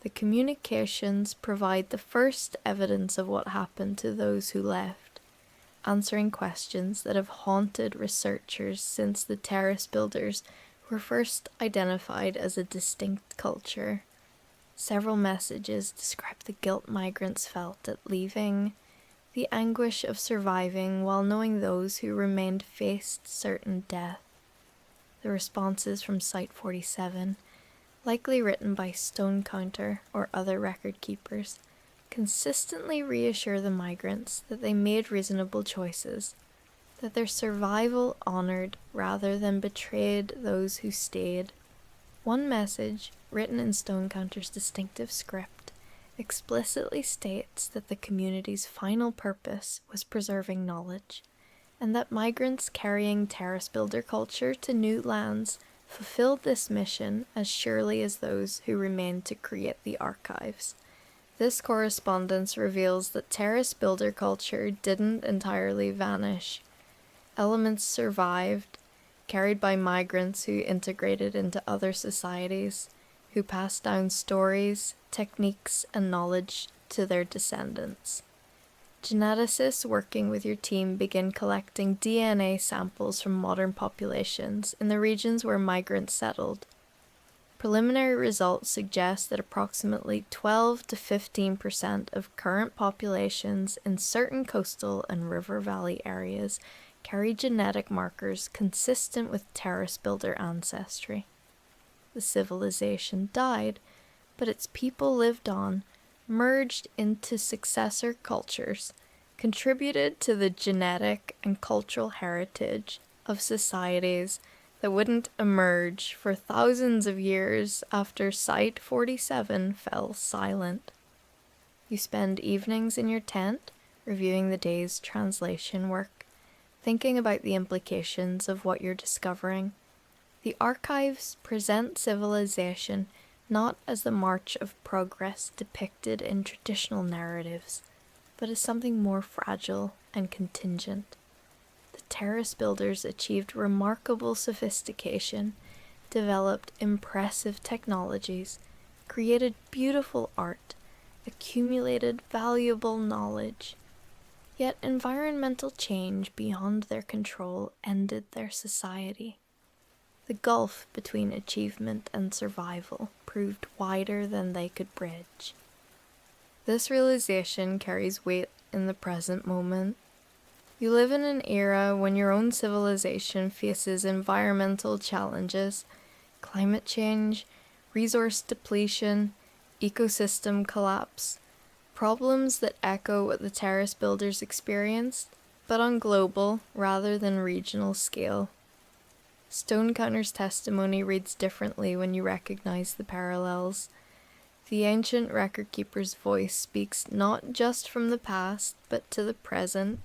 The communications provide the first evidence of what happened to those who left, answering questions that have haunted researchers since the terrace builders were first identified as a distinct culture. Several messages describe the guilt migrants felt at leaving, the anguish of surviving while knowing those who remained faced certain death. The responses from Site 47, likely written by stone counter or other record keepers, consistently reassure the migrants that they made reasonable choices, that their survival honored rather than betrayed those who stayed. One message, written in stone counter's distinctive script, explicitly states that the community's final purpose was preserving knowledge, and that migrants carrying terrace builder culture to new lands fulfilled this mission as surely as those who remained to create the archives. This correspondence reveals that terrace builder culture didn't entirely vanish. Elements survived, carried by migrants who integrated into other societies, who passed down stories, techniques, and knowledge to their descendants. Geneticists working with your team begin collecting DNA samples from modern populations in the regions where migrants settled. Preliminary results suggest that approximately 12 to 15% of current populations in certain coastal and river valley areas carry genetic markers consistent with terrace builder ancestry. The civilization died, but its people lived on, merged into successor cultures, contributed to the genetic and cultural heritage of societies that wouldn't emerge for thousands of years after Site 47 fell silent. You spend evenings in your tent, reviewing the day's translation work, thinking about the implications of what you're discovering. The archives present civilization not as the march of progress depicted in traditional narratives, but as something more fragile and contingent. The terrace builders achieved remarkable sophistication, developed impressive technologies, created beautiful art, accumulated valuable knowledge. Yet environmental change beyond their control ended their society. The gulf between achievement and survival proved wider than they could bridge. This realization carries weight in the present moment. You live in an era when your own civilization faces environmental challenges, climate change, resource depletion, ecosystem collapse, problems that echo what the terrace builders experienced, but on global rather than regional scale. Stonecounter's testimony reads differently when you recognize the parallels. The ancient record-keeper's voice speaks not just from the past, but to the present,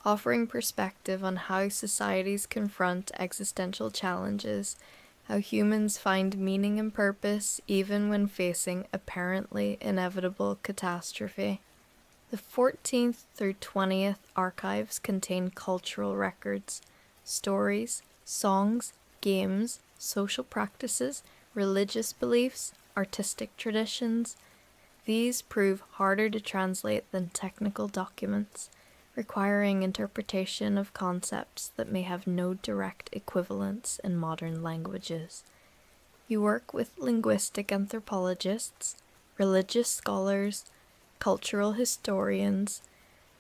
offering perspective on how societies confront existential challenges, how humans find meaning and purpose even when facing apparently inevitable catastrophe. The 14th through 20th archives contain cultural records, stories, songs, games, social practices, religious beliefs, artistic traditions. These prove harder to translate than technical documents, requiring interpretation of concepts that may have no direct equivalents in modern languages. You work with linguistic anthropologists, religious scholars, cultural historians,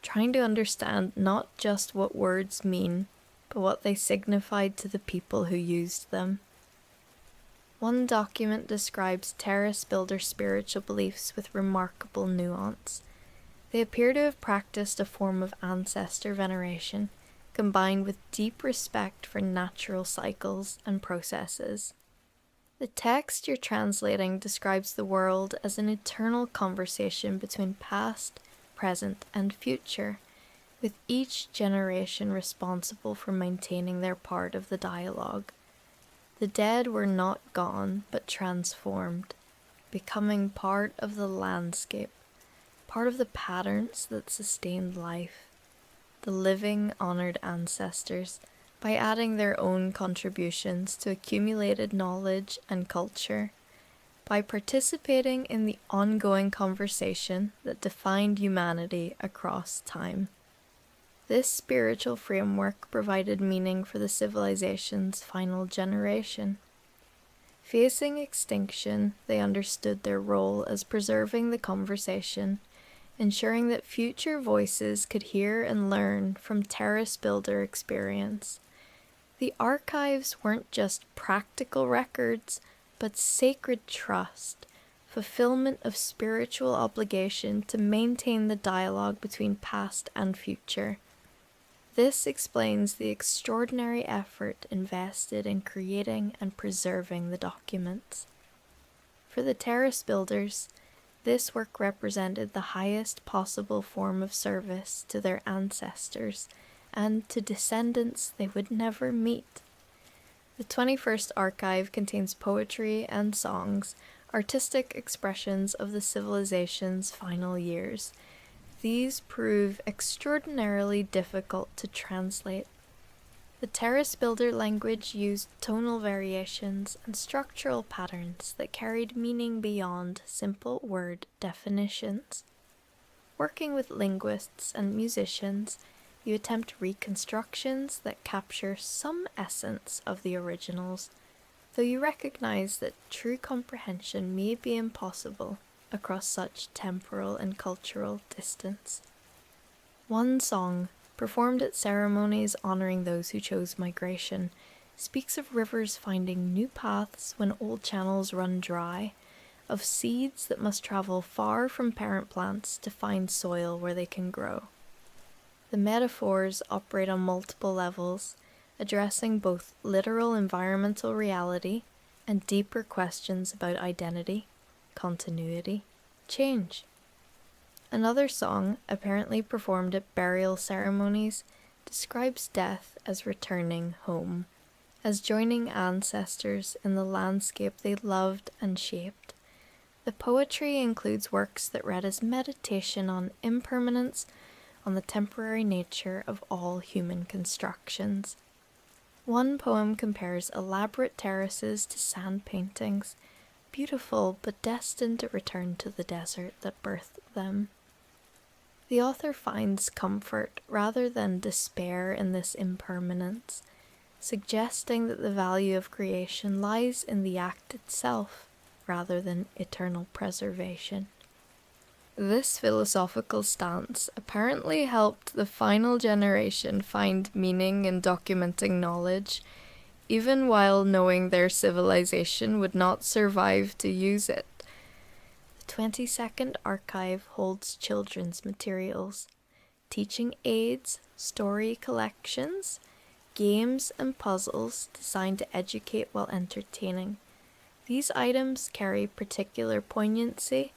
trying to understand not just what words mean, but what they signified to the people who used them. One document describes terrace builder spiritual beliefs with remarkable nuance. They appear to have practiced a form of ancestor veneration, combined with deep respect for natural cycles and processes. The text you're translating describes the world as an eternal conversation between past, present, and future, with each generation responsible for maintaining their part of the dialogue. The dead were not gone, but transformed, becoming part of the landscape, part of the patterns that sustained life. The living honored ancestors by adding their own contributions to accumulated knowledge and culture, by participating in the ongoing conversation that defined humanity across time. This spiritual framework provided meaning for the civilization's final generation. Facing extinction, they understood their role as preserving the conversation, ensuring that future voices could hear and learn from terrace builder experience. The archives weren't just practical records, but sacred trust, fulfillment of spiritual obligation to maintain the dialogue between past and future. This explains the extraordinary effort invested in creating and preserving the documents. For the terrace builders, this work represented the highest possible form of service to their ancestors and to descendants they would never meet. The 21st archive contains poetry and songs, artistic expressions of the civilization's final years. These prove extraordinarily difficult to translate. The terrace builder language used tonal variations and structural patterns that carried meaning beyond simple word definitions. working with linguists and musicians, you attempt reconstructions that capture some essence of the originals, though you recognize that true comprehension may be impossible across such temporal and cultural distance. One song, performed at ceremonies honoring those who chose migration, speaks of rivers finding new paths when old channels run dry, of seeds that must travel far from parent plants to find soil where they can grow. The metaphors operate on multiple levels, addressing both literal environmental reality and deeper questions about identity, continuity, change. Another song, apparently performed at burial ceremonies, describes death as returning home, as joining ancestors in the landscape they loved and shaped. The poetry includes works that read as meditation on impermanence, on the temporary nature of all human constructions. One poem compares elaborate terraces to sand paintings, beautiful but destined to return to the desert that birthed them. The author finds comfort rather than despair in this impermanence, suggesting that the value of creation lies in the act itself rather than eternal preservation. This philosophical stance apparently helped the final generation find meaning in documenting knowledge, even while knowing their civilization would not survive to use it. The 22nd archive holds children's materials, teaching aids, story collections, games and puzzles designed to educate while entertaining. These items carry particular poignancy,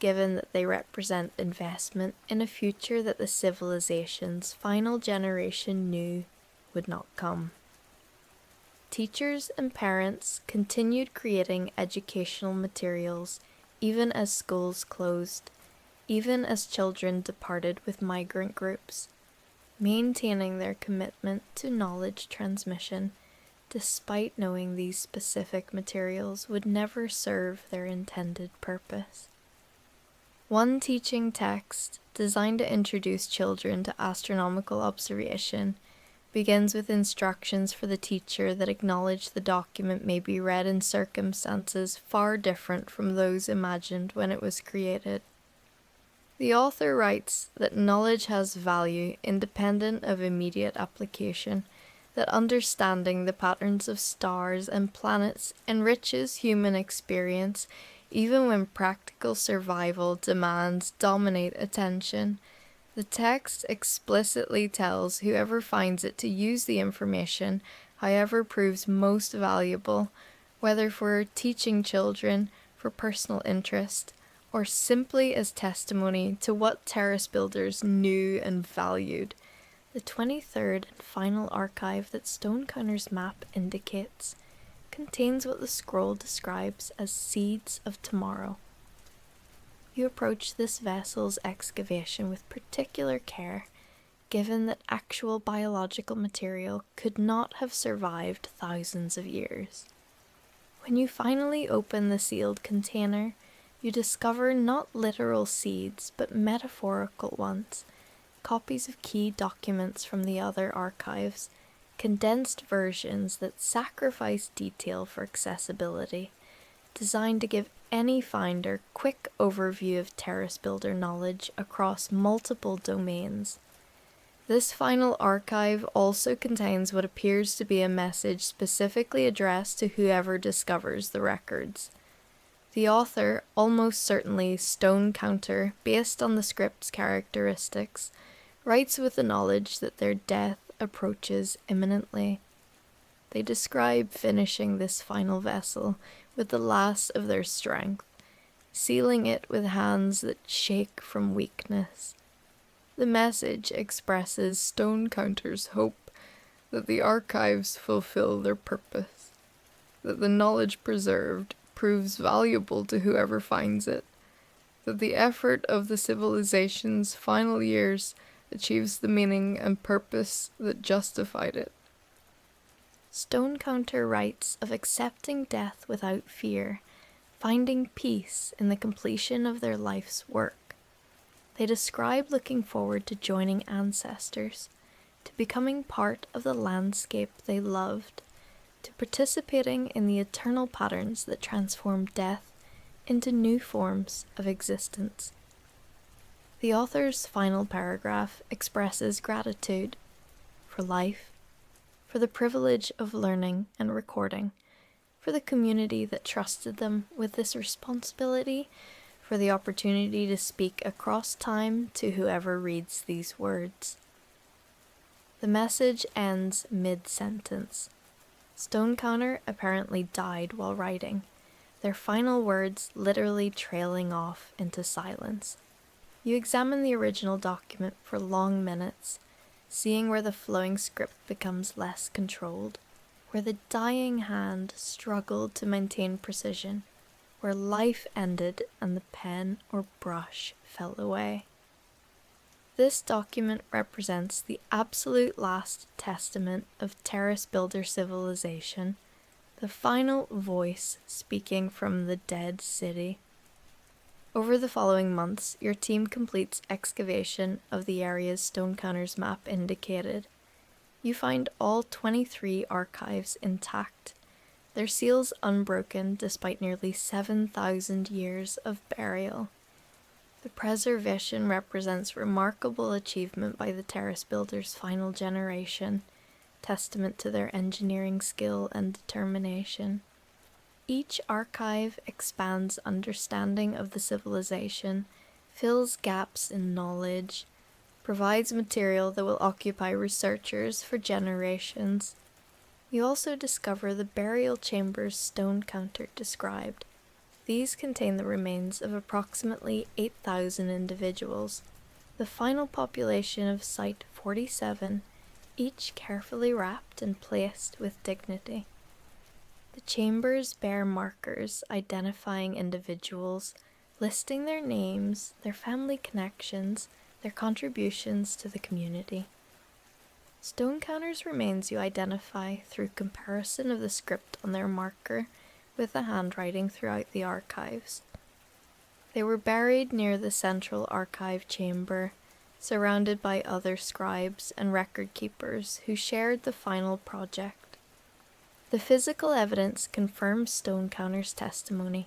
given that they represent investment in a future that the civilization's final generation knew would not come. Teachers and parents continued creating educational materials even as schools closed, even as children departed with migrant groups, maintaining their commitment to knowledge transmission, despite knowing these specific materials would never serve their intended purpose. One teaching text, designed to introduce children to astronomical observation, begins with instructions for the teacher that acknowledge the document may be read in circumstances far different from those imagined when it was created. The author writes that knowledge has value independent of immediate application, that understanding the patterns of stars and planets enriches human experience even when practical survival demands dominate attention. The text explicitly tells whoever finds it to use the information however proves most valuable, whether for teaching children, for personal interest, or simply as testimony to what terrace builders knew and valued. The 23rd and final archive that Stonecounter's map indicates contains what the scroll describes as seeds of tomorrow. You approach this vessel's excavation with particular care, given that actual biological material could not have survived thousands of years. When you finally open the sealed container, you discover not literal seeds, but metaphorical ones, copies of key documents from the other archives, condensed versions that sacrifice detail for accessibility, designed to give any finder quick overview of terrace builder knowledge across multiple domains. This final archive also contains what appears to be a message specifically addressed to whoever discovers the records. The author, almost certainly Stonecounter, based on the script's characteristics, writes with the knowledge that their death approaches imminently. They describe finishing this final vessel with the last of their strength, sealing it with hands that shake from weakness. The message expresses Stonecounter's hope that the archives fulfill their purpose, that the knowledge preserved proves valuable to whoever finds it, that the effort of the civilization's final years achieves the meaning and purpose that justified it. Stonecounter writes of accepting death without fear, finding peace in the completion of their life's work. They describe looking forward to joining ancestors, to becoming part of the landscape they loved, to participating in the eternal patterns that transform death into new forms of existence. The author's final paragraph expresses gratitude for life, for the privilege of learning and recording, for the community that trusted them with this responsibility, for the opportunity to speak across time to whoever reads these words. The message ends mid-sentence. Stonecounter apparently died while writing, their final words literally trailing off into silence. You examine the original document for long minutes, seeing where the flowing script becomes less controlled, where the dying hand struggled to maintain precision, where life ended and the pen or brush fell away. This document represents the absolute last testament of terrace builder civilization, the final voice speaking from the dead city. Over the following months, your team completes excavation of the areas Stonecounter's map indicated. You find all 23 archives intact, their seals unbroken despite nearly 7,000 years of burial. The preservation represents remarkable achievement by the terrace builders' final generation, testament to their engineering skill and determination. Each archive expands understanding of the civilization, fills gaps in knowledge, provides material that will occupy researchers for generations. You also discover the burial chambers Stonecounter described. These contain the remains of approximately 8,000 individuals, the final population of Site 47, each carefully wrapped and placed with dignity. The chambers bear markers identifying individuals, listing their names, their family connections, their contributions to the community. Stonecounter's remains you identify through comparison of the script on their marker with the handwriting throughout the archives. They were buried near the central archive chamber, surrounded by other scribes and record keepers who shared the final project. The physical evidence confirms Stonecounter's testimony.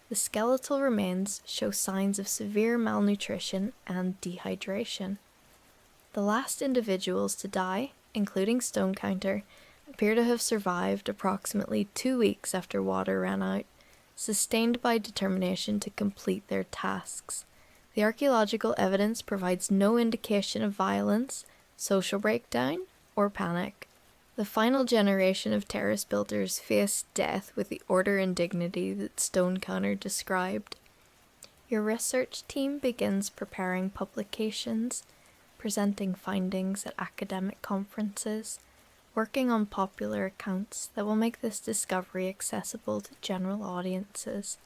The skeletal remains show signs of severe malnutrition and dehydration. The last individuals to die, including Stonecounter, appear to have survived approximately 2 weeks after water ran out, sustained by determination to complete their tasks. The archaeological evidence provides no indication of violence, social breakdown, or panic. The final generation of terrace builders faced death with the order and dignity that Stonecounter described. Your research team begins preparing publications, presenting findings at academic conferences, working on popular accounts that will make this discovery accessible to general audiences.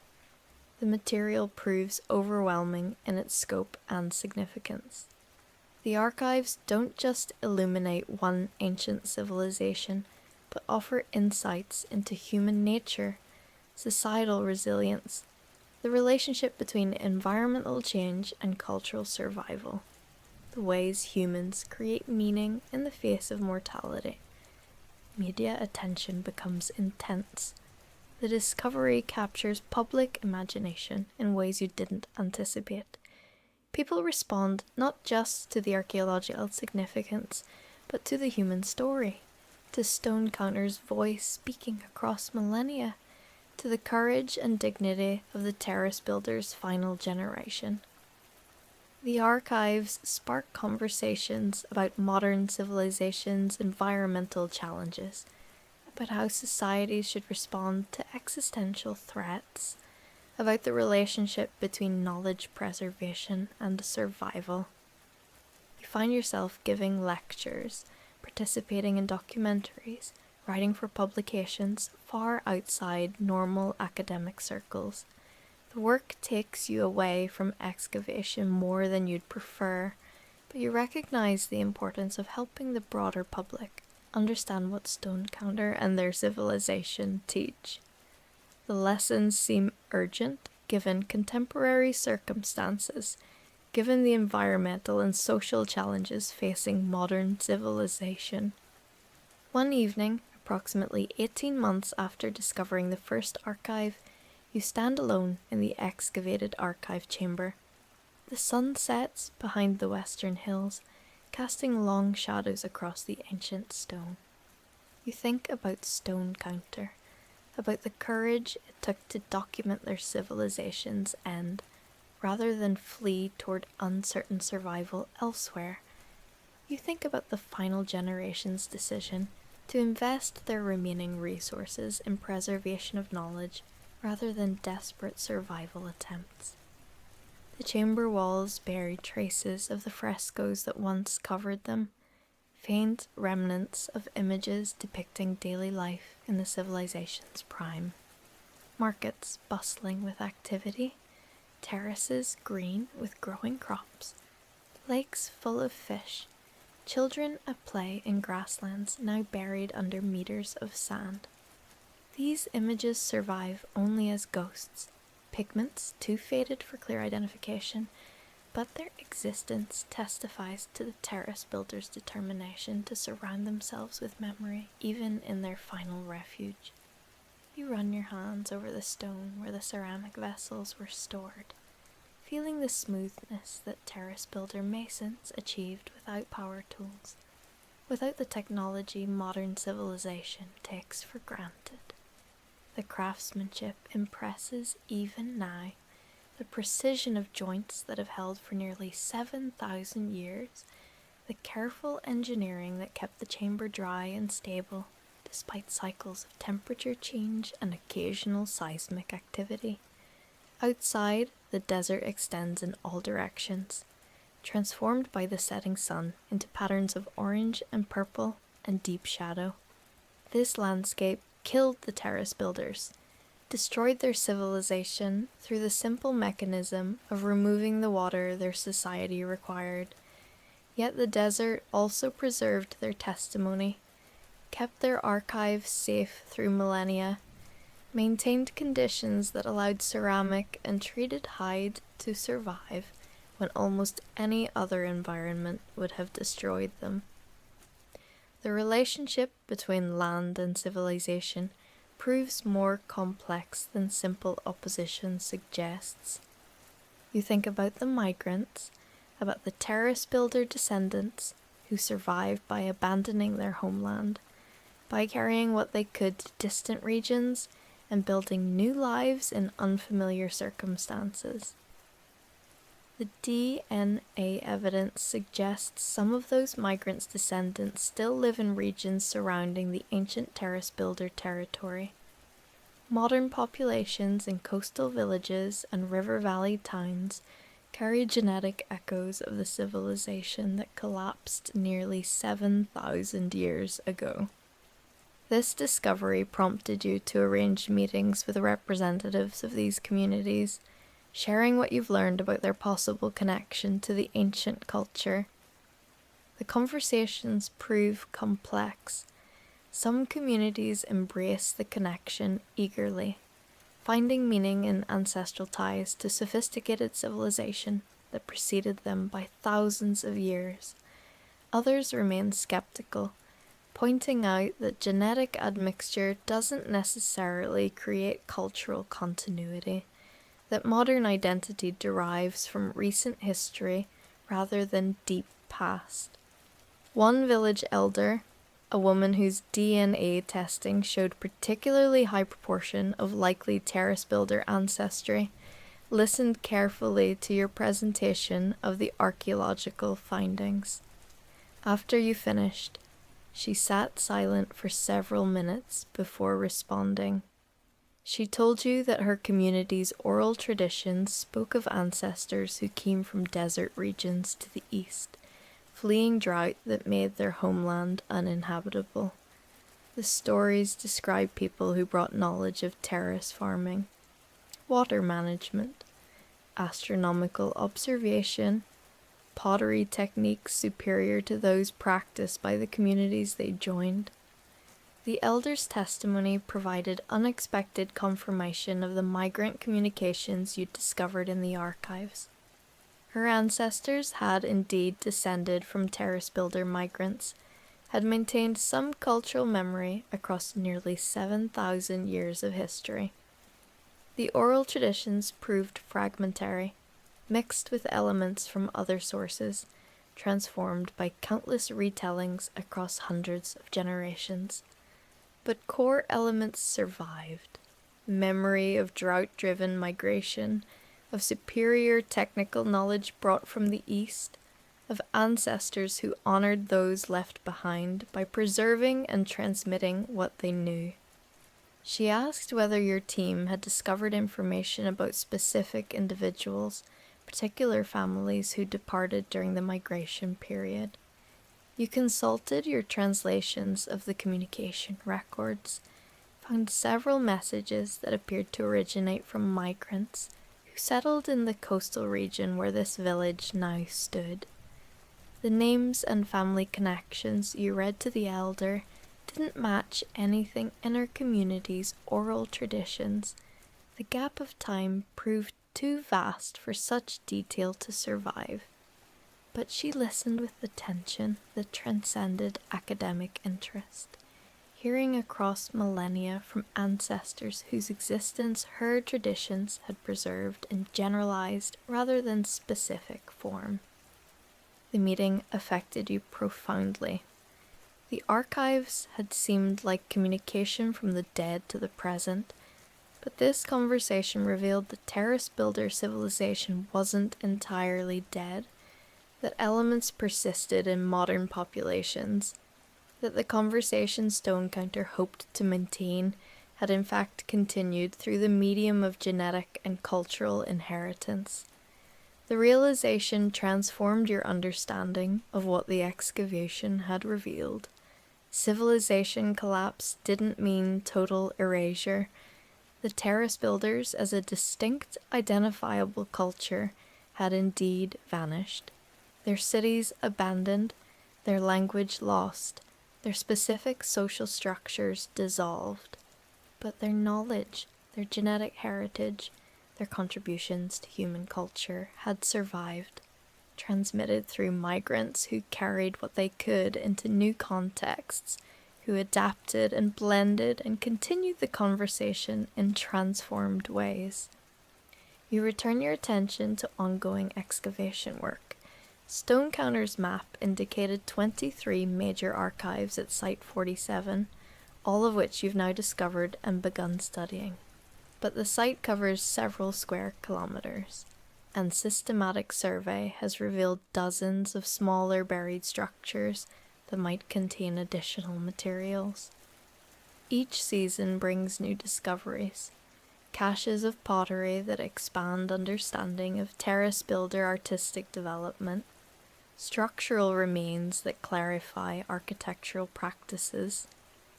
The material proves overwhelming in its scope and significance. The archives don't just illuminate one ancient civilization, but offer insights into human nature, societal resilience, the relationship between environmental change and cultural survival, the ways humans create meaning in the face of mortality. Media attention becomes intense. The discovery captures public imagination in ways you didn't anticipate. People respond not just to the archaeological significance, but to the human story, to Stonecounter's voice speaking across millennia, to the courage and dignity of the terrace builders' final generation. The archives spark conversations about modern civilization's environmental challenges, about how societies should respond to existential threats, about the relationship between knowledge preservation and survival. You find yourself giving lectures, participating in documentaries, writing for publications far outside normal academic circles. The work takes you away from excavation more than you'd prefer, but you recognize the importance of helping the broader public understand what Stonecounter and their civilization teach. The lessons seem urgent given contemporary circumstances, given the environmental and social challenges facing modern civilization. One evening, approximately 18 months after discovering the first archive, you stand alone in the excavated archive chamber. The sun sets behind the western hills, casting long shadows across the ancient stone. You think about Stone Counter, about the courage it took to document their civilization's end, rather than flee toward uncertain survival elsewhere. You think about the final generation's decision to invest their remaining resources in preservation of knowledge rather than desperate survival attempts. The chamber walls bear traces of the frescoes that once covered them, faint remnants of images depicting daily life in the civilization's prime. Markets bustling with activity, terraces green with growing crops, lakes full of fish, children at play in grasslands now buried under meters of sand. These images survive only as ghosts, pigments too faded for clear identification, but their existence testifies to the terrace builders' determination to surround themselves with memory, even in their final refuge. You run your hands over the stone where the ceramic vessels were stored, feeling the smoothness that terrace builder masons achieved without power tools, without the technology modern civilization takes for granted. The craftsmanship impresses even now, the precision of joints that have held for nearly 7,000 years, the careful engineering that kept the chamber dry and stable, despite cycles of temperature change and occasional seismic activity. Outside, the desert extends in all directions, transformed by the setting sun into patterns of orange and purple and deep shadow. This landscape killed the terrace builders, destroyed their civilization through the simple mechanism of removing the water their society required. Yet the desert also preserved their testimony, kept their archives safe through millennia, maintained conditions that allowed ceramic and treated hide to survive when almost any other environment would have destroyed them. The relationship between land and civilization proves more complex than simple opposition suggests. You think about the migrants, about the terrace builder descendants who survived by abandoning their homeland, by carrying what they could to distant regions and building new lives in unfamiliar circumstances. The DNA evidence suggests some of those migrants' descendants still live in regions surrounding the ancient terrace builder territory. Modern populations in coastal villages and river valley towns carry genetic echoes of the civilization that collapsed nearly 7,000 years ago. This discovery prompted you to arrange meetings with representatives of these communities, sharing what you've learned about their possible connection to the ancient culture. The conversations prove complex. Some communities embrace the connection eagerly, finding meaning in ancestral ties to sophisticated civilization that preceded them by thousands of years. Others remain skeptical, pointing out that genetic admixture doesn't necessarily create cultural continuity, that modern identity derives from recent history rather than deep past. One village elder, a woman whose DNA testing showed particularly high proportion of likely terrace builder ancestry, listened carefully to your presentation of the archaeological findings. After you finished, she sat silent for several minutes before responding. She told you that her community's oral traditions spoke of ancestors who came from desert regions to the east, fleeing drought that made their homeland uninhabitable. The stories describe people who brought knowledge of terrace farming, water management, astronomical observation, pottery techniques superior to those practiced by the communities they joined. The elder's testimony provided unexpected confirmation of the migrant communications you'd discovered in the archives. Her ancestors had indeed descended from terrace builder migrants, had maintained some cultural memory across nearly 7,000 years of history. The oral traditions proved fragmentary, mixed with elements from other sources, transformed by countless retellings across hundreds of generations. But core elements survived. Memory of drought-driven migration, of superior technical knowledge brought from the East, of ancestors who honored those left behind by preserving and transmitting what they knew. She asked whether your team had discovered information about specific individuals, particular families who departed during the migration period. You consulted your translations of the communication records, found several messages that appeared to originate from migrants who settled in the coastal region where this village now stood. The names and family connections you read to the elder didn't match anything in her community's oral traditions. The gap of time proved too vast for such detail to survive. But she listened with attention that transcended academic interest, hearing across millennia from ancestors whose existence her traditions had preserved in generalized rather than specific form. The meeting affected you profoundly. The archives had seemed like communication from the dead to the present, but this conversation revealed that terrace builder civilization wasn't entirely dead, that elements persisted in modern populations, that the conversation Stonecounter hoped to maintain had in fact continued through the medium of genetic and cultural inheritance. The realization transformed your understanding of what the excavation had revealed. Civilization collapse didn't mean total erasure. The terrace builders, as a distinct, identifiable culture, had indeed vanished. Their cities abandoned, their language lost, their specific social structures dissolved. But their knowledge, their genetic heritage, their contributions to human culture had survived, transmitted through migrants who carried what they could into new contexts, who adapted and blended and continued the conversation in transformed ways. You return your attention to ongoing excavation work. Stonecounter's map indicated 23 major archives at Site 47, all of which you've now discovered and begun studying. But the site covers several square kilometers, and systematic survey has revealed dozens of smaller buried structures that might contain additional materials. Each season brings new discoveries, caches of pottery that expand understanding of terrace builder artistic development, structural remains that clarify architectural practices,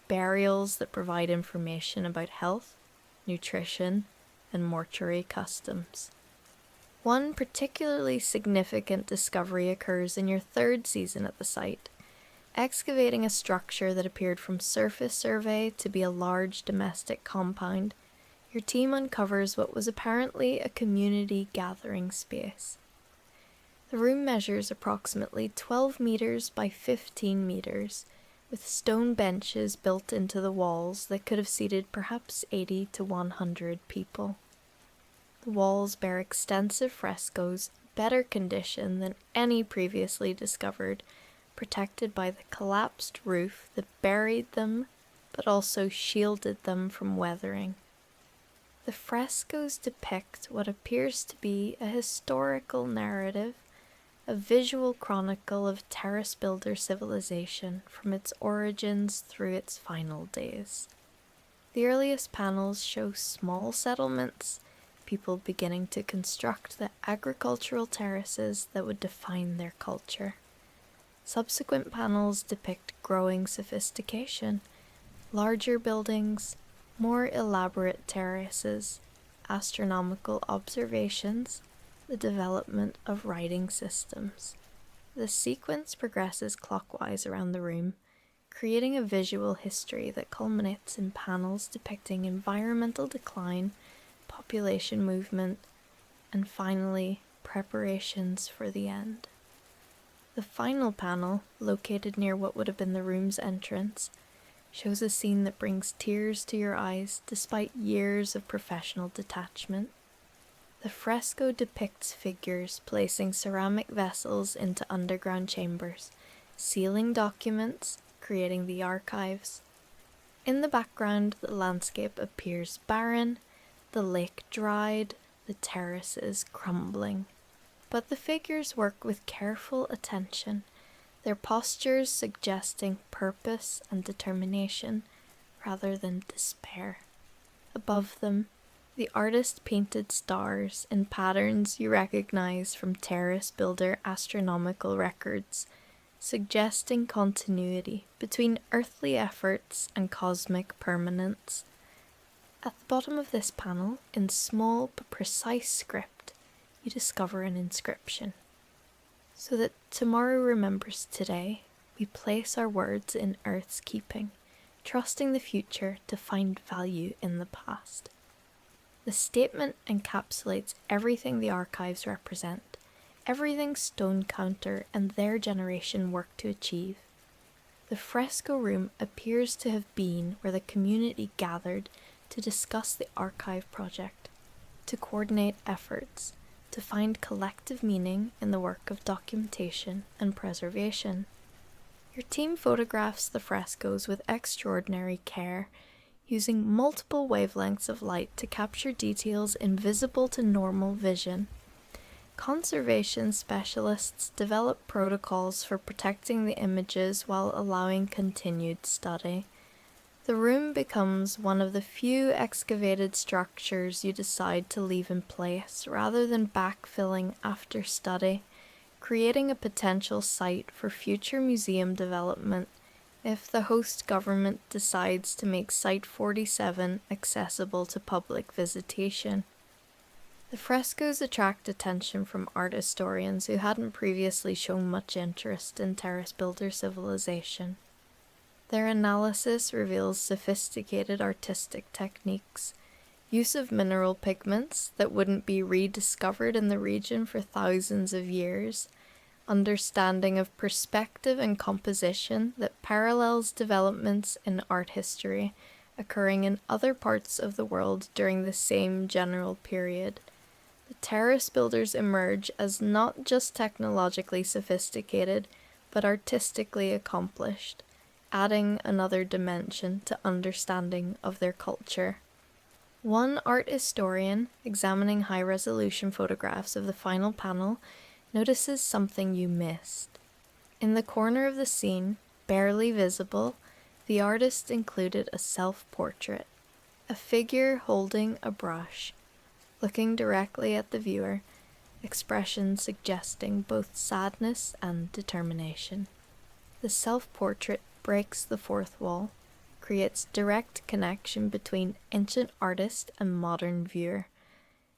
burials that provide information about health, nutrition, and mortuary customs. One particularly significant discovery occurs in your third season at the site, excavating a structure that appeared from surface survey to be a large domestic compound. Your team uncovers what was apparently a community gathering space. The room measures approximately 12 meters by 15 meters, with stone benches built into the walls that could have seated perhaps 80 to 100 people. The walls bear extensive frescoes, better condition than any previously discovered, protected by the collapsed roof that buried them, but also shielded them from weathering. The frescoes depict what appears to be a historical narrative, a visual chronicle of terrace builder civilization from its origins through its final days. The earliest panels show small settlements, people beginning to construct the agricultural terraces that would define their culture. Subsequent panels depict growing sophistication, larger buildings, more elaborate terraces, astronomical observations, the development of writing systems. The sequence progresses clockwise around the room, creating a visual history that culminates in panels depicting environmental decline, population movement, and finally, preparations for the end. The final panel, located near what would have been the room's entrance, shows a scene that brings tears to your eyes despite years of professional detachment. The fresco depicts figures placing ceramic vessels into underground chambers, sealing documents, creating the archives. In the background, the landscape appears barren, the lake dried, the terraces crumbling. But the figures work with careful attention, their postures suggesting purpose and determination rather than despair. Above them, the artist painted stars in patterns you recognize from terrace builder astronomical records, suggesting continuity between earthly efforts and cosmic permanence. At the bottom of this panel, in small but precise script, you discover an inscription. So that tomorrow remembers today, we place our words in Earth's keeping, trusting the future to find value in the past. The statement encapsulates everything the archives represent, everything Stone Counter and their generation worked to achieve. The fresco room appears to have been where the community gathered to discuss the archive project, to coordinate efforts, to find collective meaning in the work of documentation and preservation. Your team photographs the frescoes with extraordinary care, using multiple wavelengths of light to capture details invisible to normal vision. Conservation specialists develop protocols for protecting the images while allowing continued study. The room becomes one of the few excavated structures you decide to leave in place rather than backfilling after study, creating a potential site for future museum development if the host government decides to make Site 47 accessible to public visitation. The frescoes attract attention from art historians who hadn't previously shown much interest in terrace builder civilization. Their analysis reveals sophisticated artistic techniques, use of mineral pigments that wouldn't be rediscovered in the region for thousands of years, understanding of perspective and composition that parallels developments in art history occurring in other parts of the world during the same general period. The terrace builders emerge as not just technologically sophisticated, but artistically accomplished, adding another dimension to understanding of their culture. One art historian, examining high-resolution photographs of the final panel, notices something you missed. In the corner of the scene, barely visible, the artist included a self-portrait, a figure holding a brush, looking directly at the viewer, expression suggesting both sadness and determination. The self-portrait breaks the fourth wall, creates direct connection between ancient artist and modern viewer.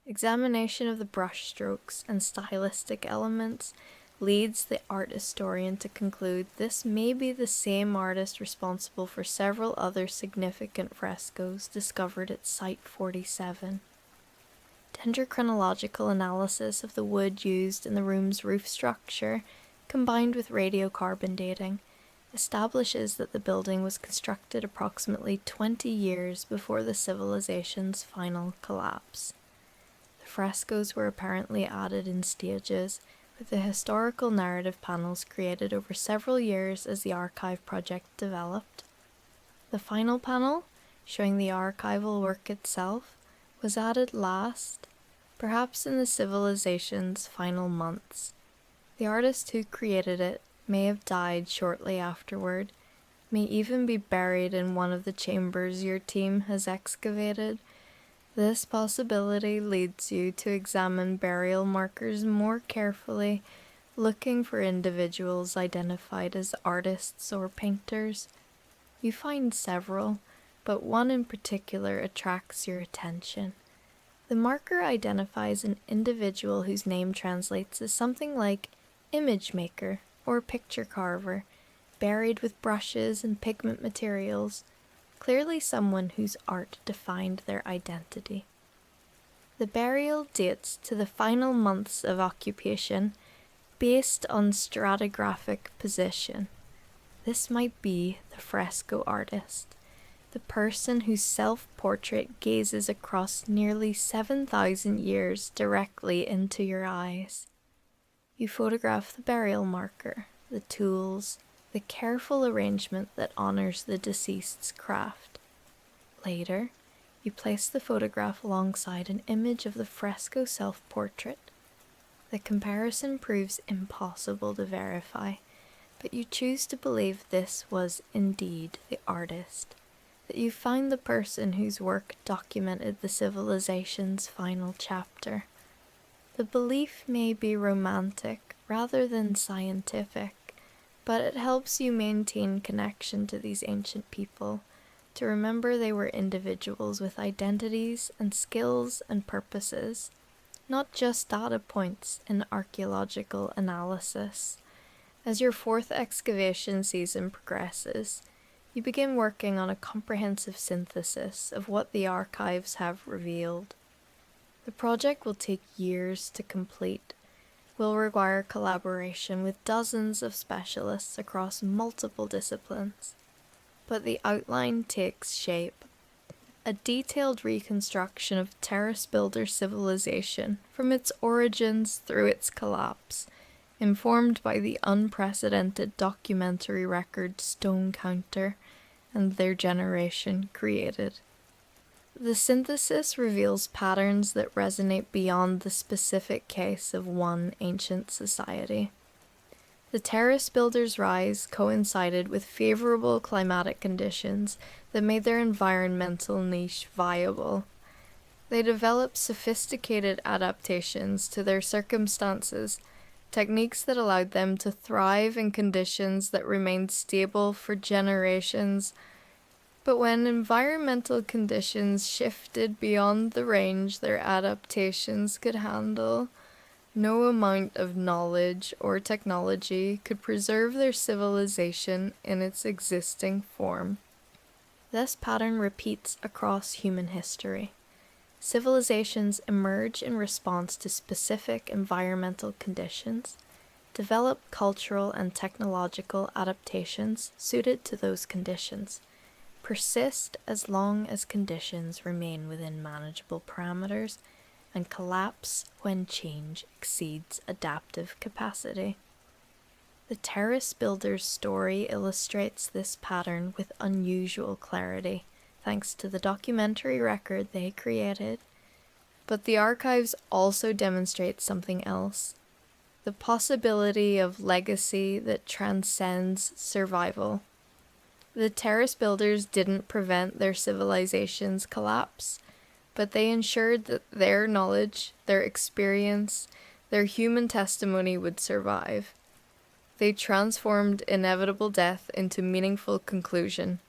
Examination of the brush strokes and stylistic elements leads the art historian to conclude this may be the same artist responsible for several other significant frescoes discovered at Site 47. Dendrochronological analysis of the wood used in the room's roof structure, combined with radiocarbon dating, establishes that the building was constructed approximately 20 years before the civilization's final collapse. The frescoes were apparently added in stages, with the historical narrative panels created over several years as the archive project developed. The final panel, showing the archival work itself, was added last, perhaps in the civilization's final months. The artist who created it may have died shortly afterward, may even be buried in one of the chambers your team has excavated. This possibility leads you to examine burial markers more carefully, looking for individuals identified as artists or painters. You find several, but one in particular attracts your attention. The marker identifies an individual whose name translates as something like image maker or picture carver, buried with brushes and pigment materials, clearly someone whose art defined their identity. The burial dates to the final months of occupation based on stratigraphic position. This might be the fresco artist, the person whose self-portrait gazes across nearly 7,000 years directly into your eyes. You photograph the burial marker, the tools, the careful arrangement that honors the deceased's craft. Later, you place the photograph alongside an image of the fresco self-portrait. The comparison proves impossible to verify, but you choose to believe this was indeed the artist, that you found the person whose work documented the civilization's final chapter. The belief may be romantic rather than scientific, but it helps you maintain connection to these ancient people, to remember they were individuals with identities and skills and purposes, not just data points in archaeological analysis. As your fourth excavation season progresses, you begin working on a comprehensive synthesis of what the archives have revealed. The project will take years to complete, will require collaboration with dozens of specialists across multiple disciplines. But the outline takes shape. A detailed reconstruction of terrace builder civilization from its origins through its collapse, informed by the unprecedented documentary record Stone Counter and their generation created. The synthesis reveals patterns that resonate beyond the specific case of one ancient society. The terrace builders' rise coincided with favorable climatic conditions that made their environmental niche viable. They developed sophisticated adaptations to their circumstances, techniques that allowed them to thrive in conditions that remained stable for generations. But when environmental conditions shifted beyond the range their adaptations could handle, no amount of knowledge or technology could preserve their civilization in its existing form. This pattern repeats across human history. Civilizations emerge in response to specific environmental conditions, develop cultural and technological adaptations suited to those conditions, persist as long as conditions remain within manageable parameters, and collapse when change exceeds adaptive capacity. The terrace builder's story illustrates this pattern with unusual clarity, thanks to the documentary record they created. But the archives also demonstrate something else: the possibility of legacy that transcends survival. The terrace builders didn't prevent their civilization's collapse, but they ensured that their knowledge, their experience, their human testimony would survive. They transformed inevitable death into meaningful conclusion,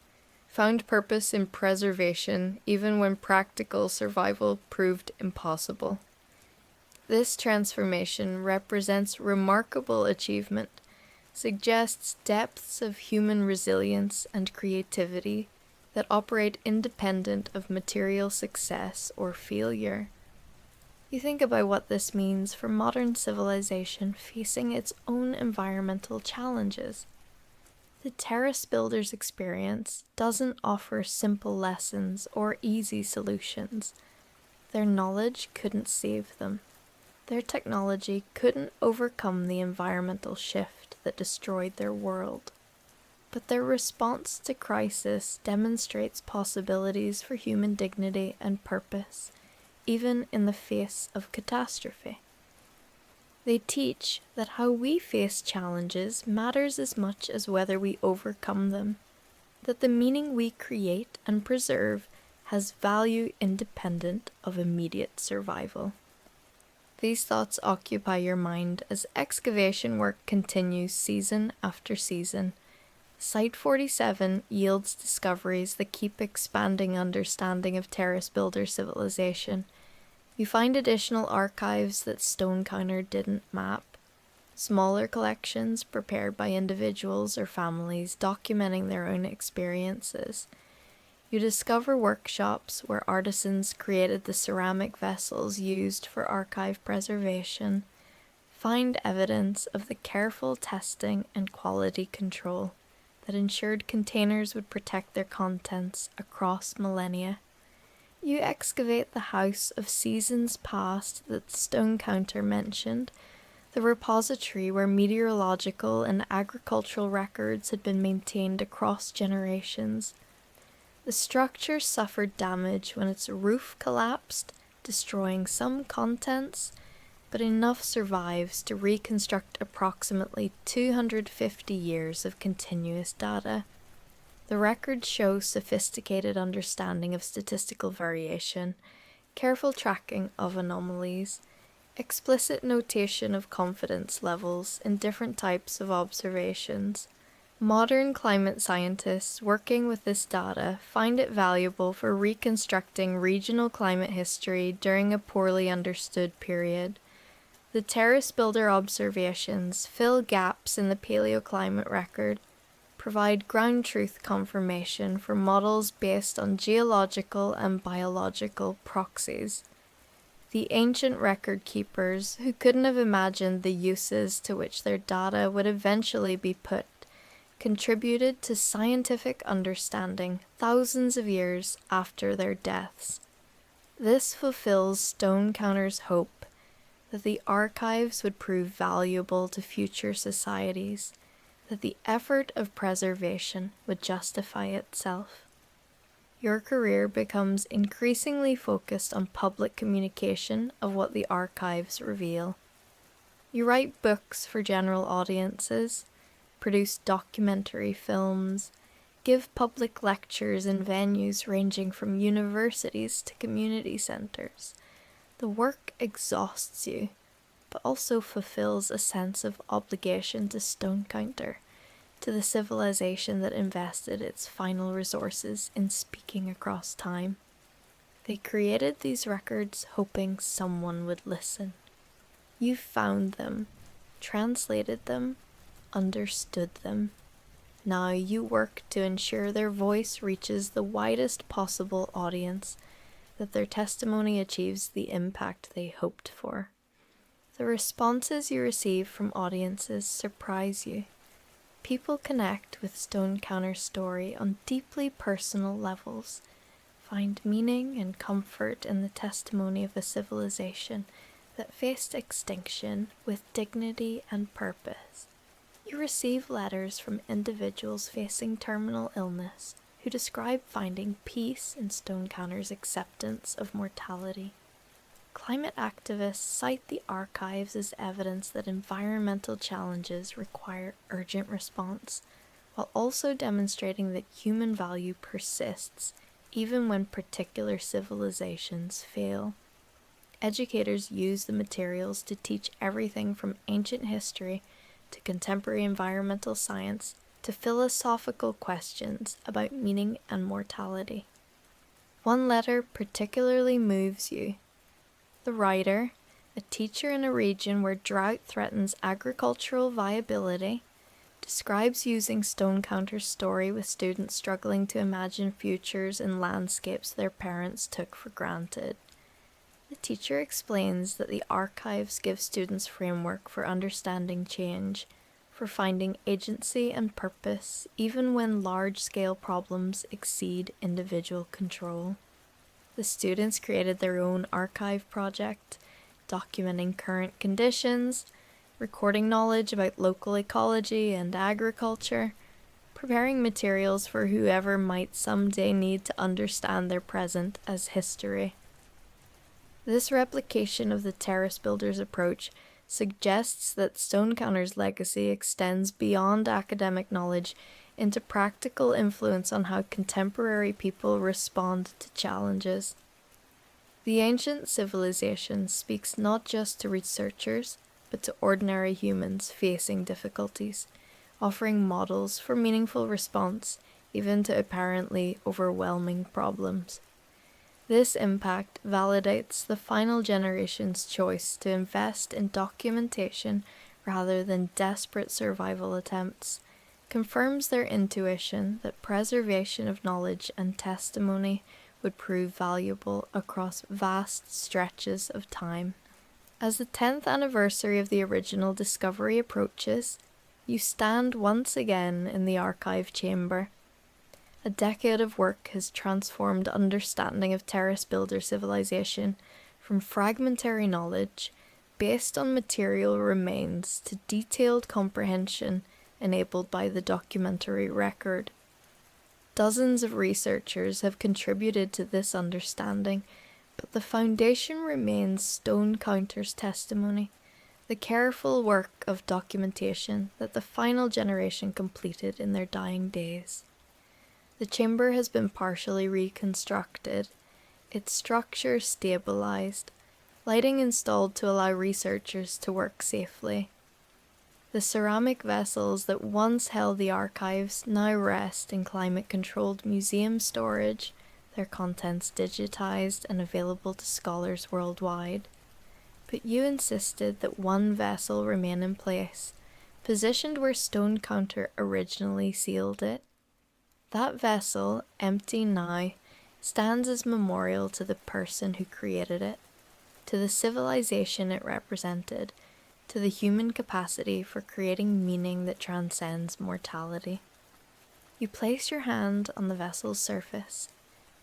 found purpose in preservation even when practical survival proved impossible. This transformation represents remarkable achievement, suggests depths of human resilience and creativity that operate independent of material success or failure. You think about what this means for modern civilization facing its own environmental challenges. The terrace builder's experience doesn't offer simple lessons or easy solutions. Their knowledge couldn't save them. Their technology couldn't overcome the environmental shift that destroyed their world. But their response to crisis demonstrates possibilities for human dignity and purpose, even in the face of catastrophe. They teach that how we face challenges matters as much as whether we overcome them, that the meaning we create and preserve has value independent of immediate survival. These thoughts occupy your mind as excavation work continues season after season. Site 47 yields discoveries that keep expanding understanding of terrace builder civilization. You find additional archives that Stone Counter didn't map, smaller collections prepared by individuals or families documenting their own experiences. You discover workshops where artisans created the ceramic vessels used for archive preservation, find evidence of the careful testing and quality control that ensured containers would protect their contents across millennia. You excavate the house of seasons past that the stone counter mentioned, the repository where meteorological and agricultural records had been maintained across generations. The structure suffered damage when its roof collapsed, destroying some contents, but enough survives to reconstruct approximately 250 years of continuous data. The records show sophisticated understanding of statistical variation, careful tracking of anomalies, explicit notation of confidence levels in different types of observations. Modern climate scientists working with this data find it valuable for reconstructing regional climate history during a poorly understood period. The terrace builder observations fill gaps in the paleoclimate record, provide ground truth confirmation for models based on geological and biological proxies. The ancient record keepers, who couldn't have imagined the uses to which their data would eventually be put, contributed to scientific understanding thousands of years after their deaths. This fulfills Stone Counter's hope that the archives would prove valuable to future societies, that the effort of preservation would justify itself. Your career becomes increasingly focused on public communication of what the archives reveal. You write books for general audiences, produce documentary films, give public lectures in venues ranging from universities to community centers. The work exhausts you, but also fulfills a sense of obligation to Stone Counter, to the civilization that invested its final resources in speaking across time. They created these records hoping someone would listen. You found them, translated them, understood them. Now you work to ensure their voice reaches the widest possible audience, that their testimony achieves the impact they hoped for. The responses you receive from audiences surprise you. People connect with Stone Counter's story on deeply personal levels, find meaning and comfort in the testimony of a civilization that faced extinction with dignity and purpose. You receive letters from individuals facing terminal illness who describe finding peace in Stone Counter's acceptance of mortality. Climate activists cite the archives as evidence that environmental challenges require urgent response, while also demonstrating that human value persists even when particular civilizations fail. Educators use the materials to teach everything from ancient history to contemporary environmental science to philosophical questions about meaning and mortality. One letter particularly moves you. The writer, a teacher in a region where drought threatens agricultural viability, describes using Stone Counter's story with students struggling to imagine futures in landscapes their parents took for granted. The teacher explains that the archives give students framework for understanding change, for finding agency and purpose even when large-scale problems exceed individual control. The students created their own archive project, documenting current conditions, recording knowledge about local ecology and agriculture, preparing materials for whoever might someday need to understand their present as history. This replication of the terrace builder's approach suggests that Stone Counter's legacy extends beyond academic knowledge into practical influence on how contemporary people respond to challenges. The ancient civilization speaks not just to researchers, but to ordinary humans facing difficulties, offering models for meaningful response even to apparently overwhelming problems. This impact validates the final generation's choice to invest in documentation rather than desperate survival attempts, confirms their intuition that preservation of knowledge and testimony would prove valuable across vast stretches of time. As the 10th anniversary of the original discovery approaches, you stand once again in the archive chamber. A decade of work has transformed understanding of terrace builder civilization from fragmentary knowledge based on material remains to detailed comprehension enabled by the documentary record. Dozens of researchers have contributed to this understanding, but the foundation remains Stonecounter's testimony, the careful work of documentation that the final generation completed in their dying days. The chamber has been partially reconstructed, its structure stabilized, lighting installed to allow researchers to work safely. The ceramic vessels that once held the archives now rest in climate-controlled museum storage, their contents digitized and available to scholars worldwide. But you insisted that one vessel remain in place, positioned where Stonecounter originally sealed it. That vessel, empty now, stands as memorial to the person who created it, to the civilization it represented, to the human capacity for creating meaning that transcends mortality. You place your hand on the vessel's surface,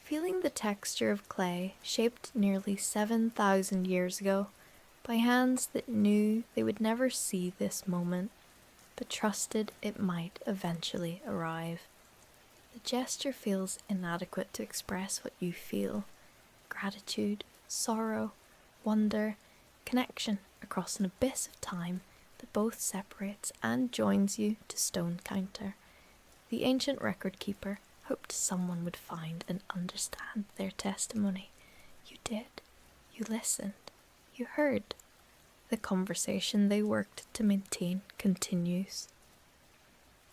feeling the texture of clay shaped nearly 7,000 years ago by hands that knew they would never see this moment, but trusted it might eventually arrive. The gesture feels inadequate to express what you feel: gratitude, sorrow, wonder, connection across an abyss of time that both separates and joins you to Stonecounter. The ancient record keeper hoped someone would find and understand their testimony. You did. You listened. You heard. The conversation they worked to maintain continues.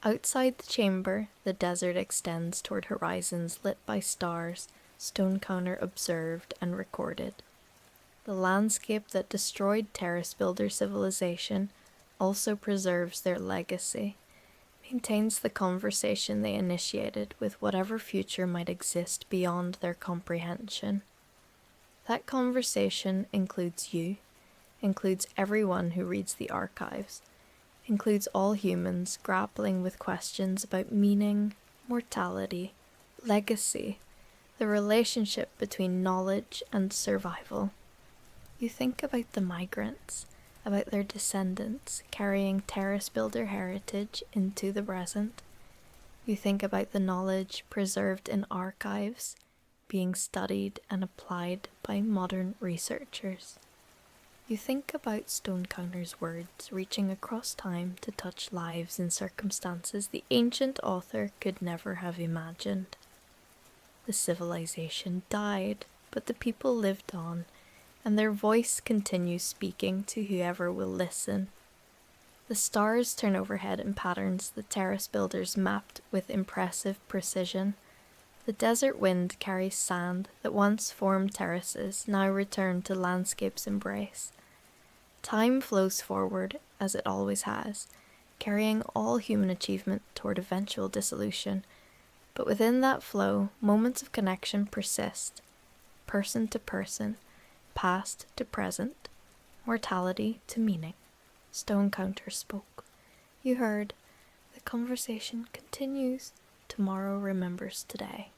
Outside the chamber, the desert extends toward horizons lit by stars Stonecounter observed and recorded. The landscape that destroyed terrace builder civilization also preserves their legacy, maintains the conversation they initiated with whatever future might exist beyond their comprehension. That conversation includes you, includes everyone who reads the archives, includes all humans grappling with questions about meaning, mortality, legacy, the relationship between knowledge and survival. You think about the migrants, about their descendants carrying terrace builder heritage into the present. You think about the knowledge preserved in archives, being studied and applied by modern researchers. You think about Stonecounter's words reaching across time to touch lives in circumstances the ancient author could never have imagined. The civilization died, but the people lived on, and their voice continues speaking to whoever will listen. The stars turn overhead in patterns the terrace builders mapped with impressive precision. The desert wind carries sand that once formed terraces, now return to landscape's embrace. Time flows forward, as it always has, carrying all human achievement toward eventual dissolution. But within that flow, moments of connection persist, person to person, past to present, mortality to meaning. Stonecounter spoke. You heard. The conversation continues. Tomorrow remembers today.